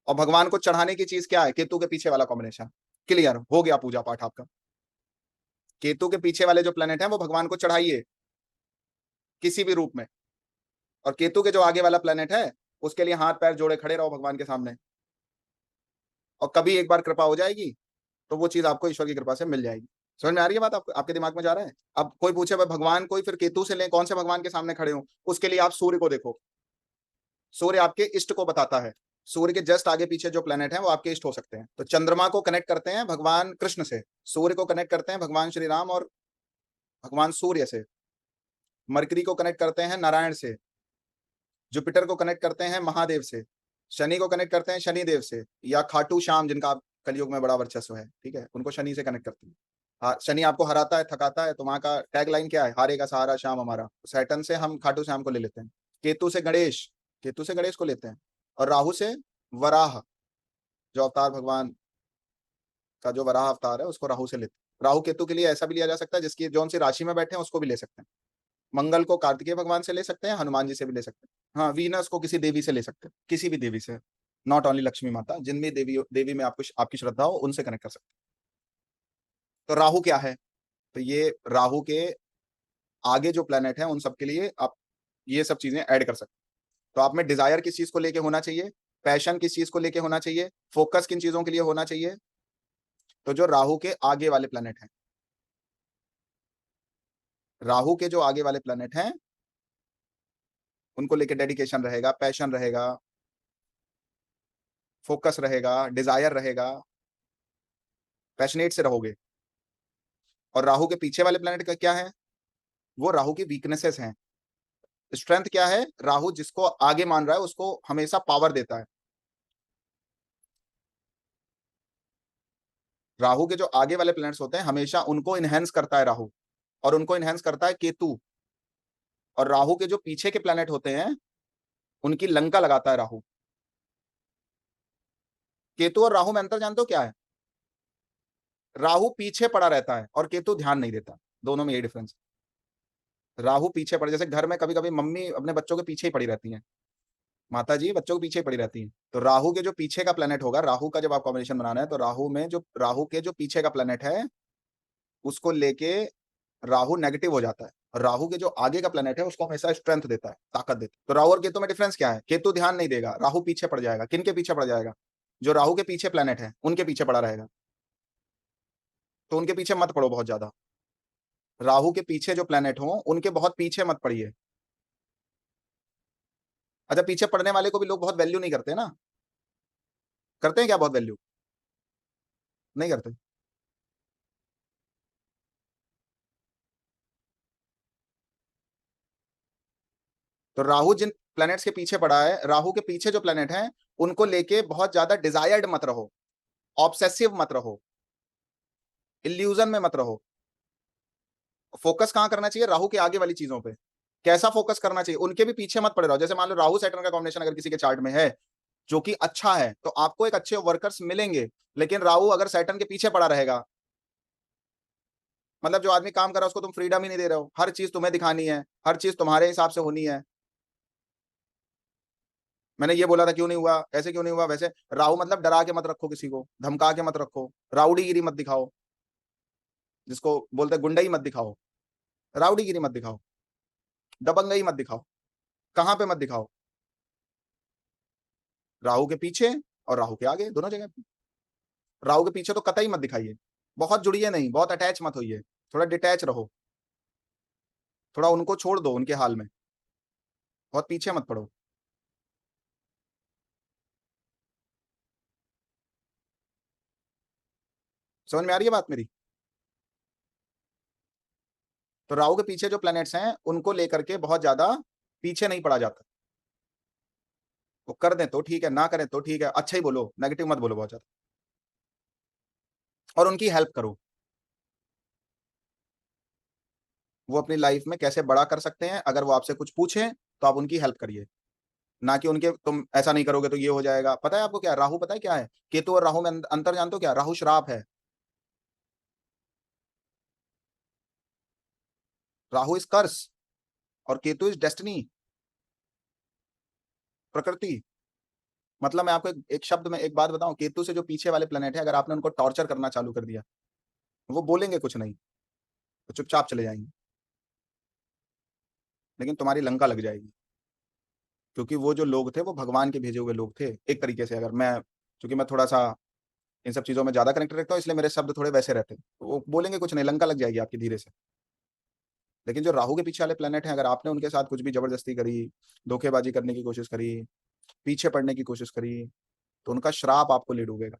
और भगवान को चढ़ाने की चीज क्या है, केतु के पीछे वाला कॉम्बिनेशन, क्लियर हो गया पूजा पाठ आपका। केतु के पीछे वाले जो प्लेनेट हैं वो भगवान को चढ़ाइए किसी भी रूप में, और केतु के जो आगे वाला प्लेनेट है उसके लिए हाथ पैर जोड़े खड़े रहो भगवान के सामने, और कभी एक बार कृपा हो जाएगी तो वो चीज आपको ईश्वर की कृपा से मिल जाएगी। समझ में आ रही है बात? आपको, आपके दिमाग में जा रहा है? अब कोई पूछे भाई भगवान कोई फिर केतु से लें, कौन से भगवान के सामने खड़े हो, उसके लिए आप सूर्य को देखो। सूर्य आपके इष्ट को बताता है। सूर्य के जस्ट आगे पीछे जो प्लेनेट है वो आपके इष्ट हो सकते हैं। तो चंद्रमा को कनेक्ट करते हैं भगवान कृष्ण से, सूर्य को कनेक्ट करते हैं भगवान श्री राम और भगवान सूर्य से, मरकरी को कनेक्ट करते हैं नारायण से, जुपिटर को कनेक्ट करते हैं महादेव से, शनि को कनेक्ट करते हैं शनि देव से, या खाटू श्याम जिनका कलयुग में बड़ा वर्चस्व है, ठीक है, उनको शनि से कनेक्ट करते हैं। हाँ, शनि आपको हराता है, थकाता है, तो वहां का टैग लाइन क्या है, हारेगा सहारा श्याम हमारा। सैटर्न से हम खाटू श्याम को ले लेते हैं। केतु से गणेश, केतु से गणेश को लेते हैं, और राहु से वराह, जो अवतार भगवान का जो वराह अवतार है उसको राहु से लेते हैं। राहु केतु के लिए ऐसा भी लिया जा सकता है जिसकी जौन सी राशि में बैठे हैं उसको भी ले सकते हैं। मंगल को कार्तिकेय भगवान से ले सकते हैं, हनुमान जी से भी ले सकते हैं। हाँ, वीनस को किसी देवी से ले सकते हैं, किसी भी देवी से, नॉट ओनली लक्ष्मी माता, जिन भी देवी देवी में आपको आपकी श्रद्धा हो उनसे कनेक्ट कर सकते हैं। तो राहु क्या है? तो ये राहु के आगे जो प्लेनेट है उन सबके लिए आप ये सब चीजें ऐड कर सकते हैं। तो आप में डिजायर किस चीज को लेके होना चाहिए, पैशन किस चीज को लेके होना चाहिए, फोकस किन चीजों के लिए होना चाहिए? तो जो राहु के आगे वाले प्लेनेट हैं, राहु के जो आगे वाले प्लेनेट हैं उनको लेके डेडिकेशन रहेगा, पैशन रहेगा, फोकस रहेगा, डिजायर रहेगा, पैशनेट से रहोगे। और राहु के पीछे वाले प्लेनेट का क्या है? वो राहु की वीकनेसेस हैं। स्ट्रेंथ क्या है? राहु जिसको आगे मान रहा है उसको हमेशा पावर देता है। राहु के जो आगे वाले प्लैनेट्स होते हैं हमेशा उनको इनहेंस करता है राहु, और उनको इनहेंस करता है केतु। और राहु के जो पीछे के प्लैनेट होते हैं उनकी लंका लगाता है राहु। केतु और राहु में अंतर जानते हो क्या है? राहु पीछे पड़ा रहता है और केतु ध्यान नहीं देता, दोनों में ये डिफरेंस। राहु पीछे पड़े, जैसे घर में कभी कभी मम्मी अपने बच्चों के पीछे ही पड़ी रहती हैं, माता जी बच्चों के पीछे ही पड़ी रहती हैं। तो राहु के जो पीछे का प्लेनेट होगा, राहु का जब आप कॉम्बिनेशन बनाना है तो राहु में जो राहु के जो पीछे का प्लेनेट है उसको लेके राहु नेगेटिव हो जाता है, और राहु के जो आगे का प्लेनेट है उसको हमेशा स्ट्रेंथ देता है, ताकत देता है। तो राहु और केतु में डिफरेंस क्या है? केतु ध्यान नहीं देगा, राहु पीछे पड़ जाएगा। किन के पीछे पड़ जाएगा? जो राहु के पीछे प्लेनेट है उनके पीछे पड़ा रहेगा। तो उनके पीछे मत पड़ो बहुत ज्यादा। राहु के पीछे जो प्लेनेट हो उनके बहुत पीछे मत पड़िए। अच्छा, पीछे पड़ने वाले को भी लोग बहुत वैल्यू नहीं करते ना? करते हैं क्या बहुत वैल्यू? नहीं करते। तो राहु जिन प्लैनेट्स के पीछे पड़ा है, राहु के पीछे जो प्लैनेट हैं उनको लेके बहुत ज्यादा डिजायर्ड मत रहो, ऑब्सेसिव मत रहो, इल्यूजन में मत रहो। फोकस कहां करना चाहिए? राहु के आगे वाली चीजों पे। कैसा फोकस करना चाहिए? उनके भी पीछे मत पड़े रहो। जैसे मान लो राहु सैटर्न का कॉम्बिनेशन अगर किसी के चार्ट में है जो कि अच्छा है तो आपको एक अच्छे वर्कर्स मिलेंगे, लेकिन राहु अगर सैटर्न के पीछे पड़ा रहेगा, मतलब जो आदमी काम कर रहा है उसको तुम फ्रीडम ही नहीं दे रहे हो, हर चीज तुम्हें दिखानी है, हर चीज तुम्हारे हिसाब से होनी है। मैंने ये बोला था क्यों नहीं हुआ, ऐसे क्यों नहीं हुआ, वैसे। राहु मतलब डरा के मत रखो, किसी को धमका के मत रखो, राउडीगिरी मत दिखाओ, जिसको बोलते हैं गुंडई मत दिखाओ, राउडीगिरी मत दिखाओ, दबंगई मत दिखाओ। कहां पे मत दिखाओ? राहु के पीछे और राहु के आगे, दोनों जगह पे। राहु के पीछे तो कतई मत दिखाइए, बहुत जुड़िए नहीं, बहुत अटैच मत होइए, थोड़ा डिटैच रहो, थोड़ा उनको छोड़ दो उनके हाल में, बहुत पीछे मत पड़ो। समझ में आ रही है बात मेरी? तो राहु के पीछे जो प्लैनेट्स हैं उनको लेकर के बहुत ज्यादा पीछे नहीं पड़ा जाता। वो कर दें तो ठीक है, ना करें तो ठीक है, अच्छा ही बोलो, नेगेटिव मत बोलो बहुत ज्यादा, और उनकी हेल्प करो। वो अपनी लाइफ में कैसे बड़ा कर सकते हैं, अगर वो आपसे कुछ पूछें तो आप उनकी हेल्प करिए, ना कि उनके तुम ऐसा नहीं करोगे तो ये हो जाएगा। पता है आपको क्या है? राहु पता है क्या है? केतु और राहु में अंतर जानते हो क्या? राहु श्राप है, राहु इज कर्स और केतु इज डेस्टिनी, प्रकृति। मतलब मैं आपको एक शब्द में एक बात बताऊं, केतु से जो पीछे वाले प्लेनेट है, अगर आपने उनको टॉर्चर करना चालू कर दिया, वो बोलेंगे कुछ नहीं, तो चुपचाप चले जाएंगे, लेकिन तुम्हारी लंका लग जाएगी। क्योंकि वो जो लोग थे वो भगवान के भेजे हुए लोग थे एक तरीके से। अगर मैं, क्योंकि मैं थोड़ा सा इन सब चीजों में ज्यादा कनेक्टेड रहता हूँ, इसलिए मेरे शब्द थोड़े वैसे रहते हैं। तो वो बोलेंगे कुछ नहीं, लंका लग जाएगी आपकी धीरे से। लेकिन जो राहु के पीछे वाले प्लेनेट हैं, अगर आपने उनके साथ कुछ भी जबरदस्ती करी, धोखेबाजी करने की कोशिश करी, पीछे पड़ने की कोशिश करी, तो उनका श्राप आपको ले डूबेगा।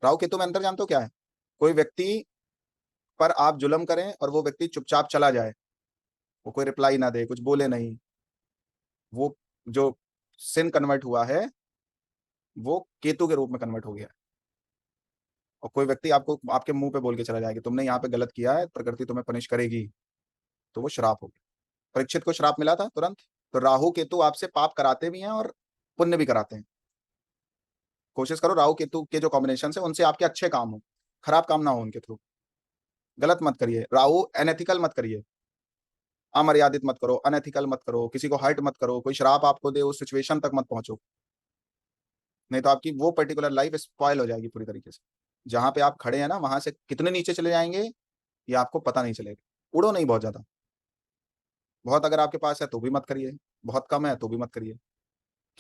राहु केतु में अंतर जानते हो क्या है? कोई व्यक्ति पर आप जुल्म करें और वो व्यक्ति चुपचाप चला जाए, वो कोई रिप्लाई ना दे, कुछ बोले नहीं, वो जो सिन कन्वर्ट हुआ है वो केतु के रूप में कन्वर्ट हो गया है। और कोई व्यक्ति आपको आपके मुंह पे बोल के चला जाएगा, तुमने यहाँ पे गलत किया है, प्रकृति तुम्हें पनिश करेगी, तो वो श्राप हो गया। परीक्षित को श्राप मिला था तुरंत। तो राहु केतु आपसे पाप कराते भी हैं और पुण्य भी कराते हैं। कोशिश करो राहु केतु के जो कॉम्बिनेशन है उनसे आपके अच्छे काम हो, खराब काम ना हो उनके थ्रू। गलत मत करिए, राहु अनएथिकल मत करिए, अमर्यादित मत करो, अनएथिकल मत करो, किसी को हर्ट मत करो, कोई श्राप आपको दे उस सिचुएशन तक मत पहुंचो, नहीं तो आपकी वो पर्टिकुलर लाइफ स्पॉइल हो जाएगी पूरी तरीके से। जहां पे आप खड़े हैं ना, वहां से कितने नीचे चले जाएंगे ये आपको पता नहीं चलेगा। उड़ो नहीं बहुत ज्यादा, बहुत अगर आपके पास है तो भी मत करिए, बहुत कम है तो भी मत करिए।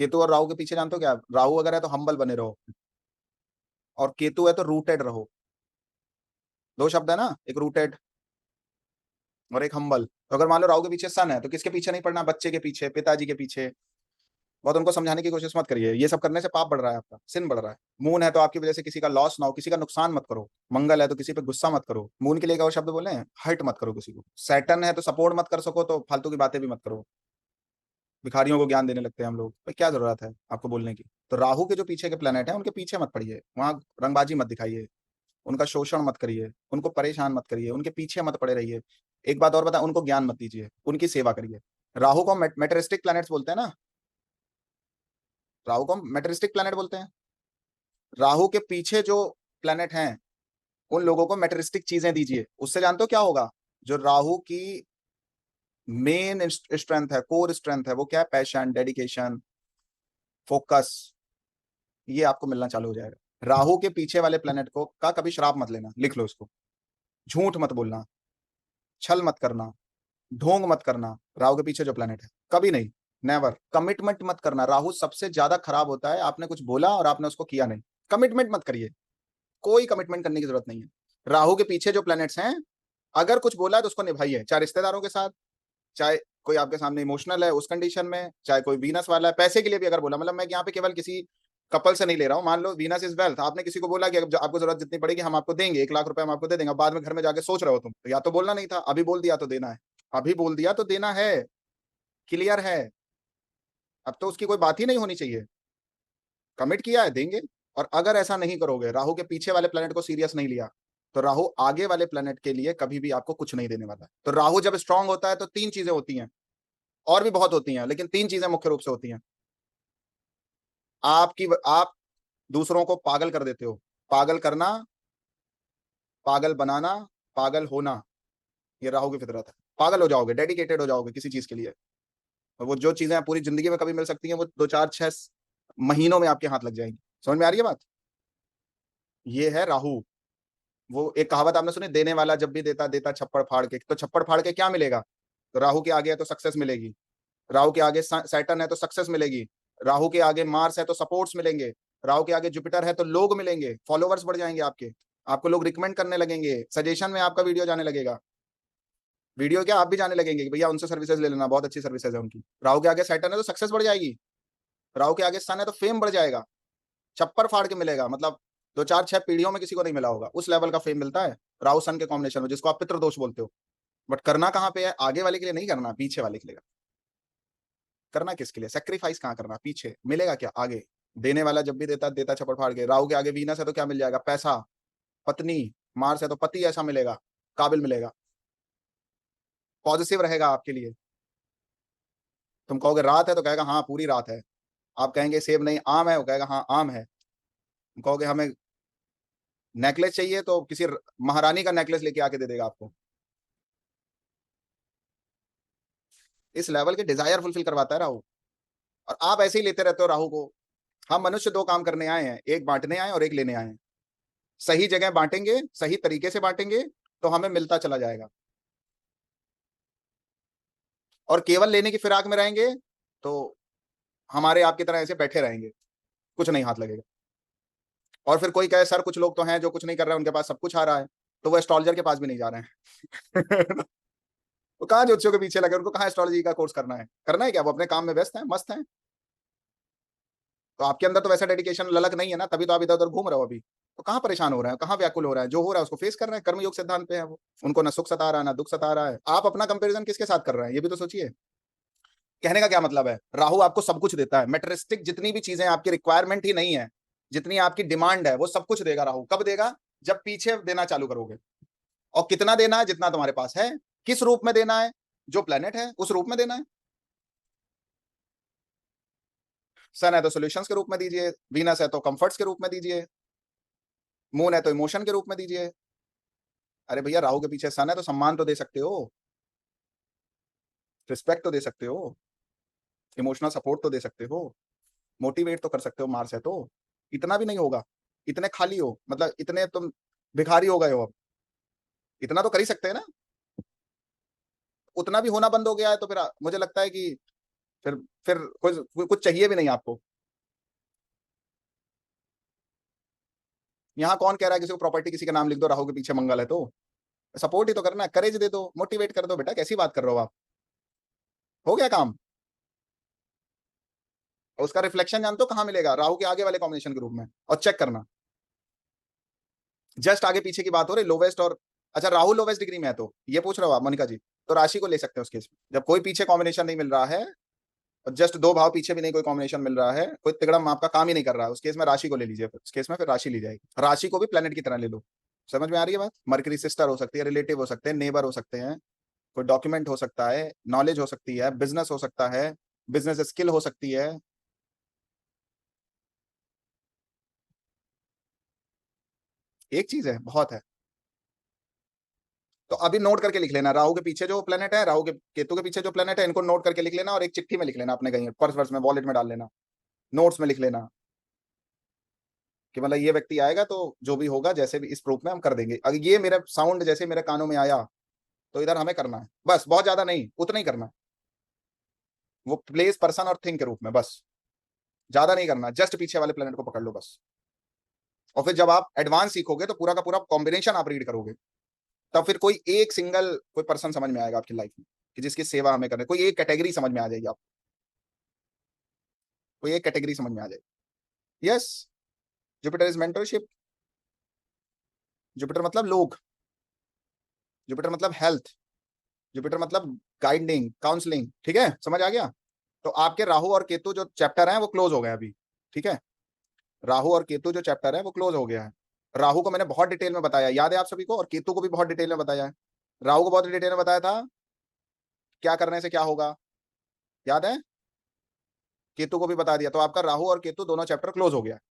केतु और राहु के पीछे जानते हो क्या? राहु अगर है तो हम्बल बने रहो, और केतु है तो रूटेड रहो। दो शब्द है ना, एक रूटेड और एक हम्बल। तो अगर मान लो राहु के पीछे सन है, तो किसके पीछे नहीं पड़ना? बच्चे के पीछे, पिताजी के पीछे। बहुत उनको समझाने की कोशिश मत करिए, ये सब करने से पाप बढ़ रहा है, आपका सिन बढ़ रहा है। मून है तो आपकी वजह से किसी का लॉस ना हो, किसी का नुकसान मत करो। मंगल है तो किसी पे गुस्सा मत करो। मून के लिए एक और शब्द बोले, हर्ट मत करो किसी को। सैटर्न है तो सपोर्ट मत कर सको तो फालतू की बातें भी मत करो। भिखारियों को ज्ञान देने लगते हैं हम लोग, भाई क्या जरूरत है आपको बोलने की? तो राहु के जो पीछे के प्लेनेट हैं उनके पीछे मत पड़िए, वहां रंगबाजी मत दिखाइए, उनका शोषण मत करिए, उनको परेशान मत करिए, उनके पीछे मत पड़े रहिए। एक बात और बता, उनको ज्ञान मत दीजिए, उनकी सेवा करिए। राहु को मेटेरिस्टिक प्लैनेट्स बोलते हैं ना, राहु को मेटेरिस्टिक प्लैनेट बोलते हैं। राहु के पीछे जो प्लैनेट हैं उन लोगों को मेटेरिस्टिक चीजें दीजिए, उससे जानते हो क्या होगा? जो राहु की मेन स्ट्रेंथ है, कोर स्ट्रेंथ है, वो क्या है? पैशन, डेडिकेशन, फोकस, ये आपको मिलना चालू हो जाएगा। राहु के पीछे वाले प्लेनेट को का कभी श्राप मत लेना, लिख लो इसको। झूठ मत बोलना, छल मत करना, ढोंग मत करना, राहु के पीछे जो प्लेनेट है कभी नहीं, नेवर। कमिटमेंट मत करना, राहु सबसे ज्यादा खराब होता है, आपने कुछ बोला और आपने उसको किया नहीं। कमिटमेंट मत करिए, कोई कमिटमेंट करने की जरूरत नहीं है। राहु के पीछे जो प्लैनेट्स हैं, अगर कुछ बोला है तो उसको निभाइए, चाहे रिश्तेदारों के साथ, चाहे कोई आपके सामने इमोशनल है उस कंडीशन में, चाहे कोई वीनस वाला है पैसे के लिए भी अगर बोला, मतलब मैं यहाँ पे केवल किसी कपल से नहीं ले रहा हूँ। मान लो वीनस इज वेल्थ, आपने किसी को बोला कि आपको जरूरत जितनी पड़ेगी हम आपको देंगे, 1 लाख रुपए हम आपको दे देंगे, अब बाद में घर में जाके सोच रहे हो तुम, तो या तो बोलना नहीं था, अभी बोल दिया तो देना है, अभी बोल दिया तो देना है, क्लियर है। अब तो उसकी कोई बात ही नहीं होनी चाहिए, कमिट किया है देंगे। और अगर ऐसा नहीं करोगे, राहु के पीछे वाले प्लेनेट को सीरियस नहीं लिया, तो राहु आगे वाले प्लेनेट के लिए कभी भी आपको कुछ नहीं देने वाला है। तो राहु जब स्ट्रांग होता है तो तीन चीजें होती हैं, और भी बहुत होती हैं, लेकिन तीन चीजें मुख्य रूप से होती हैं। आप दूसरों को पागल कर देते हो, पागल करना, पागल बनाना, पागल होना, ये राहु की फितरत है। पागल हो जाओगे, डेडिकेटेड हो जाओगे किसी चीज के लिए, और वो जो चीजें पूरी जिंदगी में कभी मिल सकती हैं वो 2 4 6 महीनों में आपके हाथ लग जाएंगी। समझ में आ रही है बात? ये है राहु। वो एक कहावत आपने सुनी, देने वाला जब भी देता देता छप्पड़ फाड़ के, तो छप्पड़ फाड़ के क्या मिलेगा? तो राहु के आगे है तो सक्सेस मिलेगी, राहु के आगे सैटर्न है तो सक्सेस मिलेगी, राहु के आगे मार्स है तो सपोर्ट्स मिलेंगे, राहु के आगे जुपिटर है तो लोग मिलेंगे, फॉलोवर्स बढ़ जाएंगे आपके, आपको लोग रिकमेंड करने लगेंगे, सजेशन में आपका वीडियो जाने लगेगा, वीडियो क्या आप भी जाने लगेंगे कि भैया उनसे सर्विसेज ले लेना, बहुत अच्छी सर्विसेज है उनकी। राहु के आगे सैटर्न है तो सक्सेस बढ़ जाएगी, राहु के आगे सन है तो फेम बढ़ जाएगा, छप्पर फाड़ के मिलेगा, मतलब 2 4 6 पीढ़ियों में किसी को नहीं मिला होगा उस लेवल का फेम मिलता है राहु सन के कॉम्बिनेशन में, जिसको आप पितृदोष बोलते हो। बट करना कहाँ पे है? आगे वाले के लिए नहीं करना, पीछे वाले के लिए करना। किसके लिए सेक्रीफाइस कहाँ करना? पीछे मिलेगा क्या? आगे। देने वाला जब भी देता देता छप्पड़ फाड़ के। राहु के आगे वीनस है तो क्या मिल जाएगा? पैसा, पत्नी। मार्स है तो पति ऐसा मिलेगा, काबिल मिलेगा, पॉजिटिव रहेगा आपके लिए। तुम कहोगे रात है तो कहेगा हाँ पूरी रात है। आप कहेंगे सेब नहीं आम है, वो कहेगा हाँ आम है। तुम कहोगे हमें नेकलेस चाहिए तो किसी महारानी का नेकलेस लेके आके दे देगा आपको। इस लेवल के डिजायर फुलफिल करवाता है राहु। और आप ऐसे ही लेते रहते हो राहु को। हम मनुष्य दो काम करने आए हैं, एक बांटने आए और एक लेने आए हैं। सही जगह बांटेंगे, सही तरीके से बांटेंगे तो हमें मिलता चला जाएगा। और केवल लेने की फिराक में रहेंगे तो हमारे आपकी तरह ऐसे बैठे रहेंगे, कुछ नहीं हाथ लगेगा। और फिर कोई कहे सर कुछ लोग तो हैं जो कुछ नहीं कर रहे हैं, उनके पास सब कुछ आ रहा है, तो वो एस्ट्रोलॉजर के पास भी नहीं जा रहे हैं। वो कहाँ ज्योतिषियों के पीछे लगे, उनको कहाँ एस्ट्रोलॉजी का कोर्स करना है, करना है क्या? वो अपने काम में व्यस्त हैं, मस्त हैं। तो आपके अंदर तो वैसा डेडिकेशन ललक नहीं है ना, तभी तो आप इधर उधर घूम रहे हो अभी। तो कहाँ परेशान हो रहे हैं, कहाँ व्याकुल हो रहा है? जो हो रहा है उसको फेस कर रहे हैं, कर्मयोग सिद्धांत पे है वो। उनको ना सुख सता रहा है ना दुख सता रहा है। आप अपना कंपैरिजन किसके साथ कर रहे हैं, ये भी तो सोचिए। कहने का क्या मतलब है, राहु आपको सब कुछ देता है, मेटेरिस्टिक जितनी भी चीजें आपकी रिक्वायरमेंट ही नहीं है, जितनी आपकी डिमांड है वो सब कुछ देगा राहु। कब देगा? जब पीछे देना चालू करोगे। और कितना देना है? जितना तुम्हारे पास है। किस रूप में देना है? जो प्लेनेट है उस रूप में देना है। सन है तो सॉल्यूशंस के रूप में दीजिए, वीनस है तो कंफर्ट्स के रूप में दीजिए, मून है तो इमोशन के रूप में दीजिए। अरे भैया राहु के पीछे सन है तो सम्मान तो दे सकते हो, रिस्पेक्ट तो दे सकते हो, इमोशनल सपोर्ट तो दे सकते हो, मोटिवेट तो कर सकते हो। मार्स है तो इतना भी नहीं होगा, इतने खाली हो, मतलब इतने तुम भिखारी हो गए हो अब। इतना तो कर ही सकते हैं ना। उतना भी होना बंद हो गया है तो फिर मुझे लगता है कि फिर फिर कुछ चाहिए भी नहीं आपको। यहाँ कौन कह रहा है किसी को प्रॉपर्टी किसी का नाम लिख दो राहु के पीछे मंगल है तो? सपोर्ट ही तो करना है, करेज दे दो, मोटिवेट कर दो। बेटा कैसी बात कर रहे हो आप, हो गया काम। और उसका रिफ्लेक्शन जानते हो कहाँ मिलेगा? राहु के आगे वाले कॉम्बिनेशन के रूप में। और चेक करना, जस्ट आगे पीछे की बात हो रही, लोवेस्ट और अच्छा राहु लोवेस्ट डिग्री में है तो ये पूछ रहे हो आप मोनिका जी, तो राशि को ले सकते हैं उस केस में। जब कोई पीछे कॉम्बिनेशन नहीं मिल रहा है, और जस्ट दो भाव पीछे भी नहीं कोई कॉम्बिनेशन मिल रहा है, कोई तिगड़म आपका काम ही नहीं कर रहा है, उस केस में राशि को ले लीजिए। उस केस में फिर राशि ली जाएगी। राशि को भी प्लेनेट की तरह ले लो। समझ में आ रही है बात? मरकरी सिस्टर हो सकती है, रिलेटिव हो सकते हैं, नेबर हो सकते हैं, कोई डॉक्यूमेंट हो सकता है, नॉलेज हो सकती है, बिजनेस हो सकता है, बिजनेस स्किल हो सकती है। एक चीज है, बहुत है। तो अभी नोट करके लिख लेना, राहु के पीछे जो प्लेनेट है, राहु के केतु के पीछे जो प्लेनेट है, इनको नोट करके लिख लेना और एक चिट्ठी में लिख लेना, अपने कहीं पर्स वर्स में वॉलेट में डाल लेना, नोट्स में लिख लेना कि मतलब ये व्यक्ति आएगा तो जो भी होगा जैसे भी इस प्रूफ में हम कर देंगे। अगर ये मेरा साउंड जैसे मेरे कानों में आया तो इधर हमें करना है, बस बहुत ज्यादा नहीं, उतना ही करना है। वो प्लेस पर्सन और थिंग के रूप में, बस ज्यादा नहीं करना, जस्ट पीछे वाले प्लेनेट को पकड़ लो बस। और फिर जब आप एडवांस सीखोगे तो पूरा का पूरा कॉम्बिनेशन आप रीड करोगे, तब फिर कोई एक सिंगल कोई पर्सन समझ में आएगा आपकी लाइफ में कि जिसकी सेवा हमें करनी, कोई एक कैटेगरी समझ में आ जाएगी आपको, कोई एक कैटेगरी समझ में आ जाएगी। Yes, Jupiter is mentorship. Jupiter मतलब लोग, जुपिटर मतलब हेल्थ, जुपिटर मतलब गाइडिंग काउंसलिंग। ठीक है, समझ आ गया? तो आपके राहु और केतु जो चैप्टर है वो क्लोज हो गए अभी। ठीक है, राहु और केतु जो चैप्टर है वो क्लोज हो गया है। राहु को मैंने बहुत डिटेल में बताया, याद है आप सभी को, और केतु को भी बहुत डिटेल में बताया है। राहु को बहुत डिटेल में बताया था क्या करने से क्या होगा, याद है? केतु को भी बता दिया, तो आपका राहु और केतु दोनों चैप्टर क्लोज हो गया।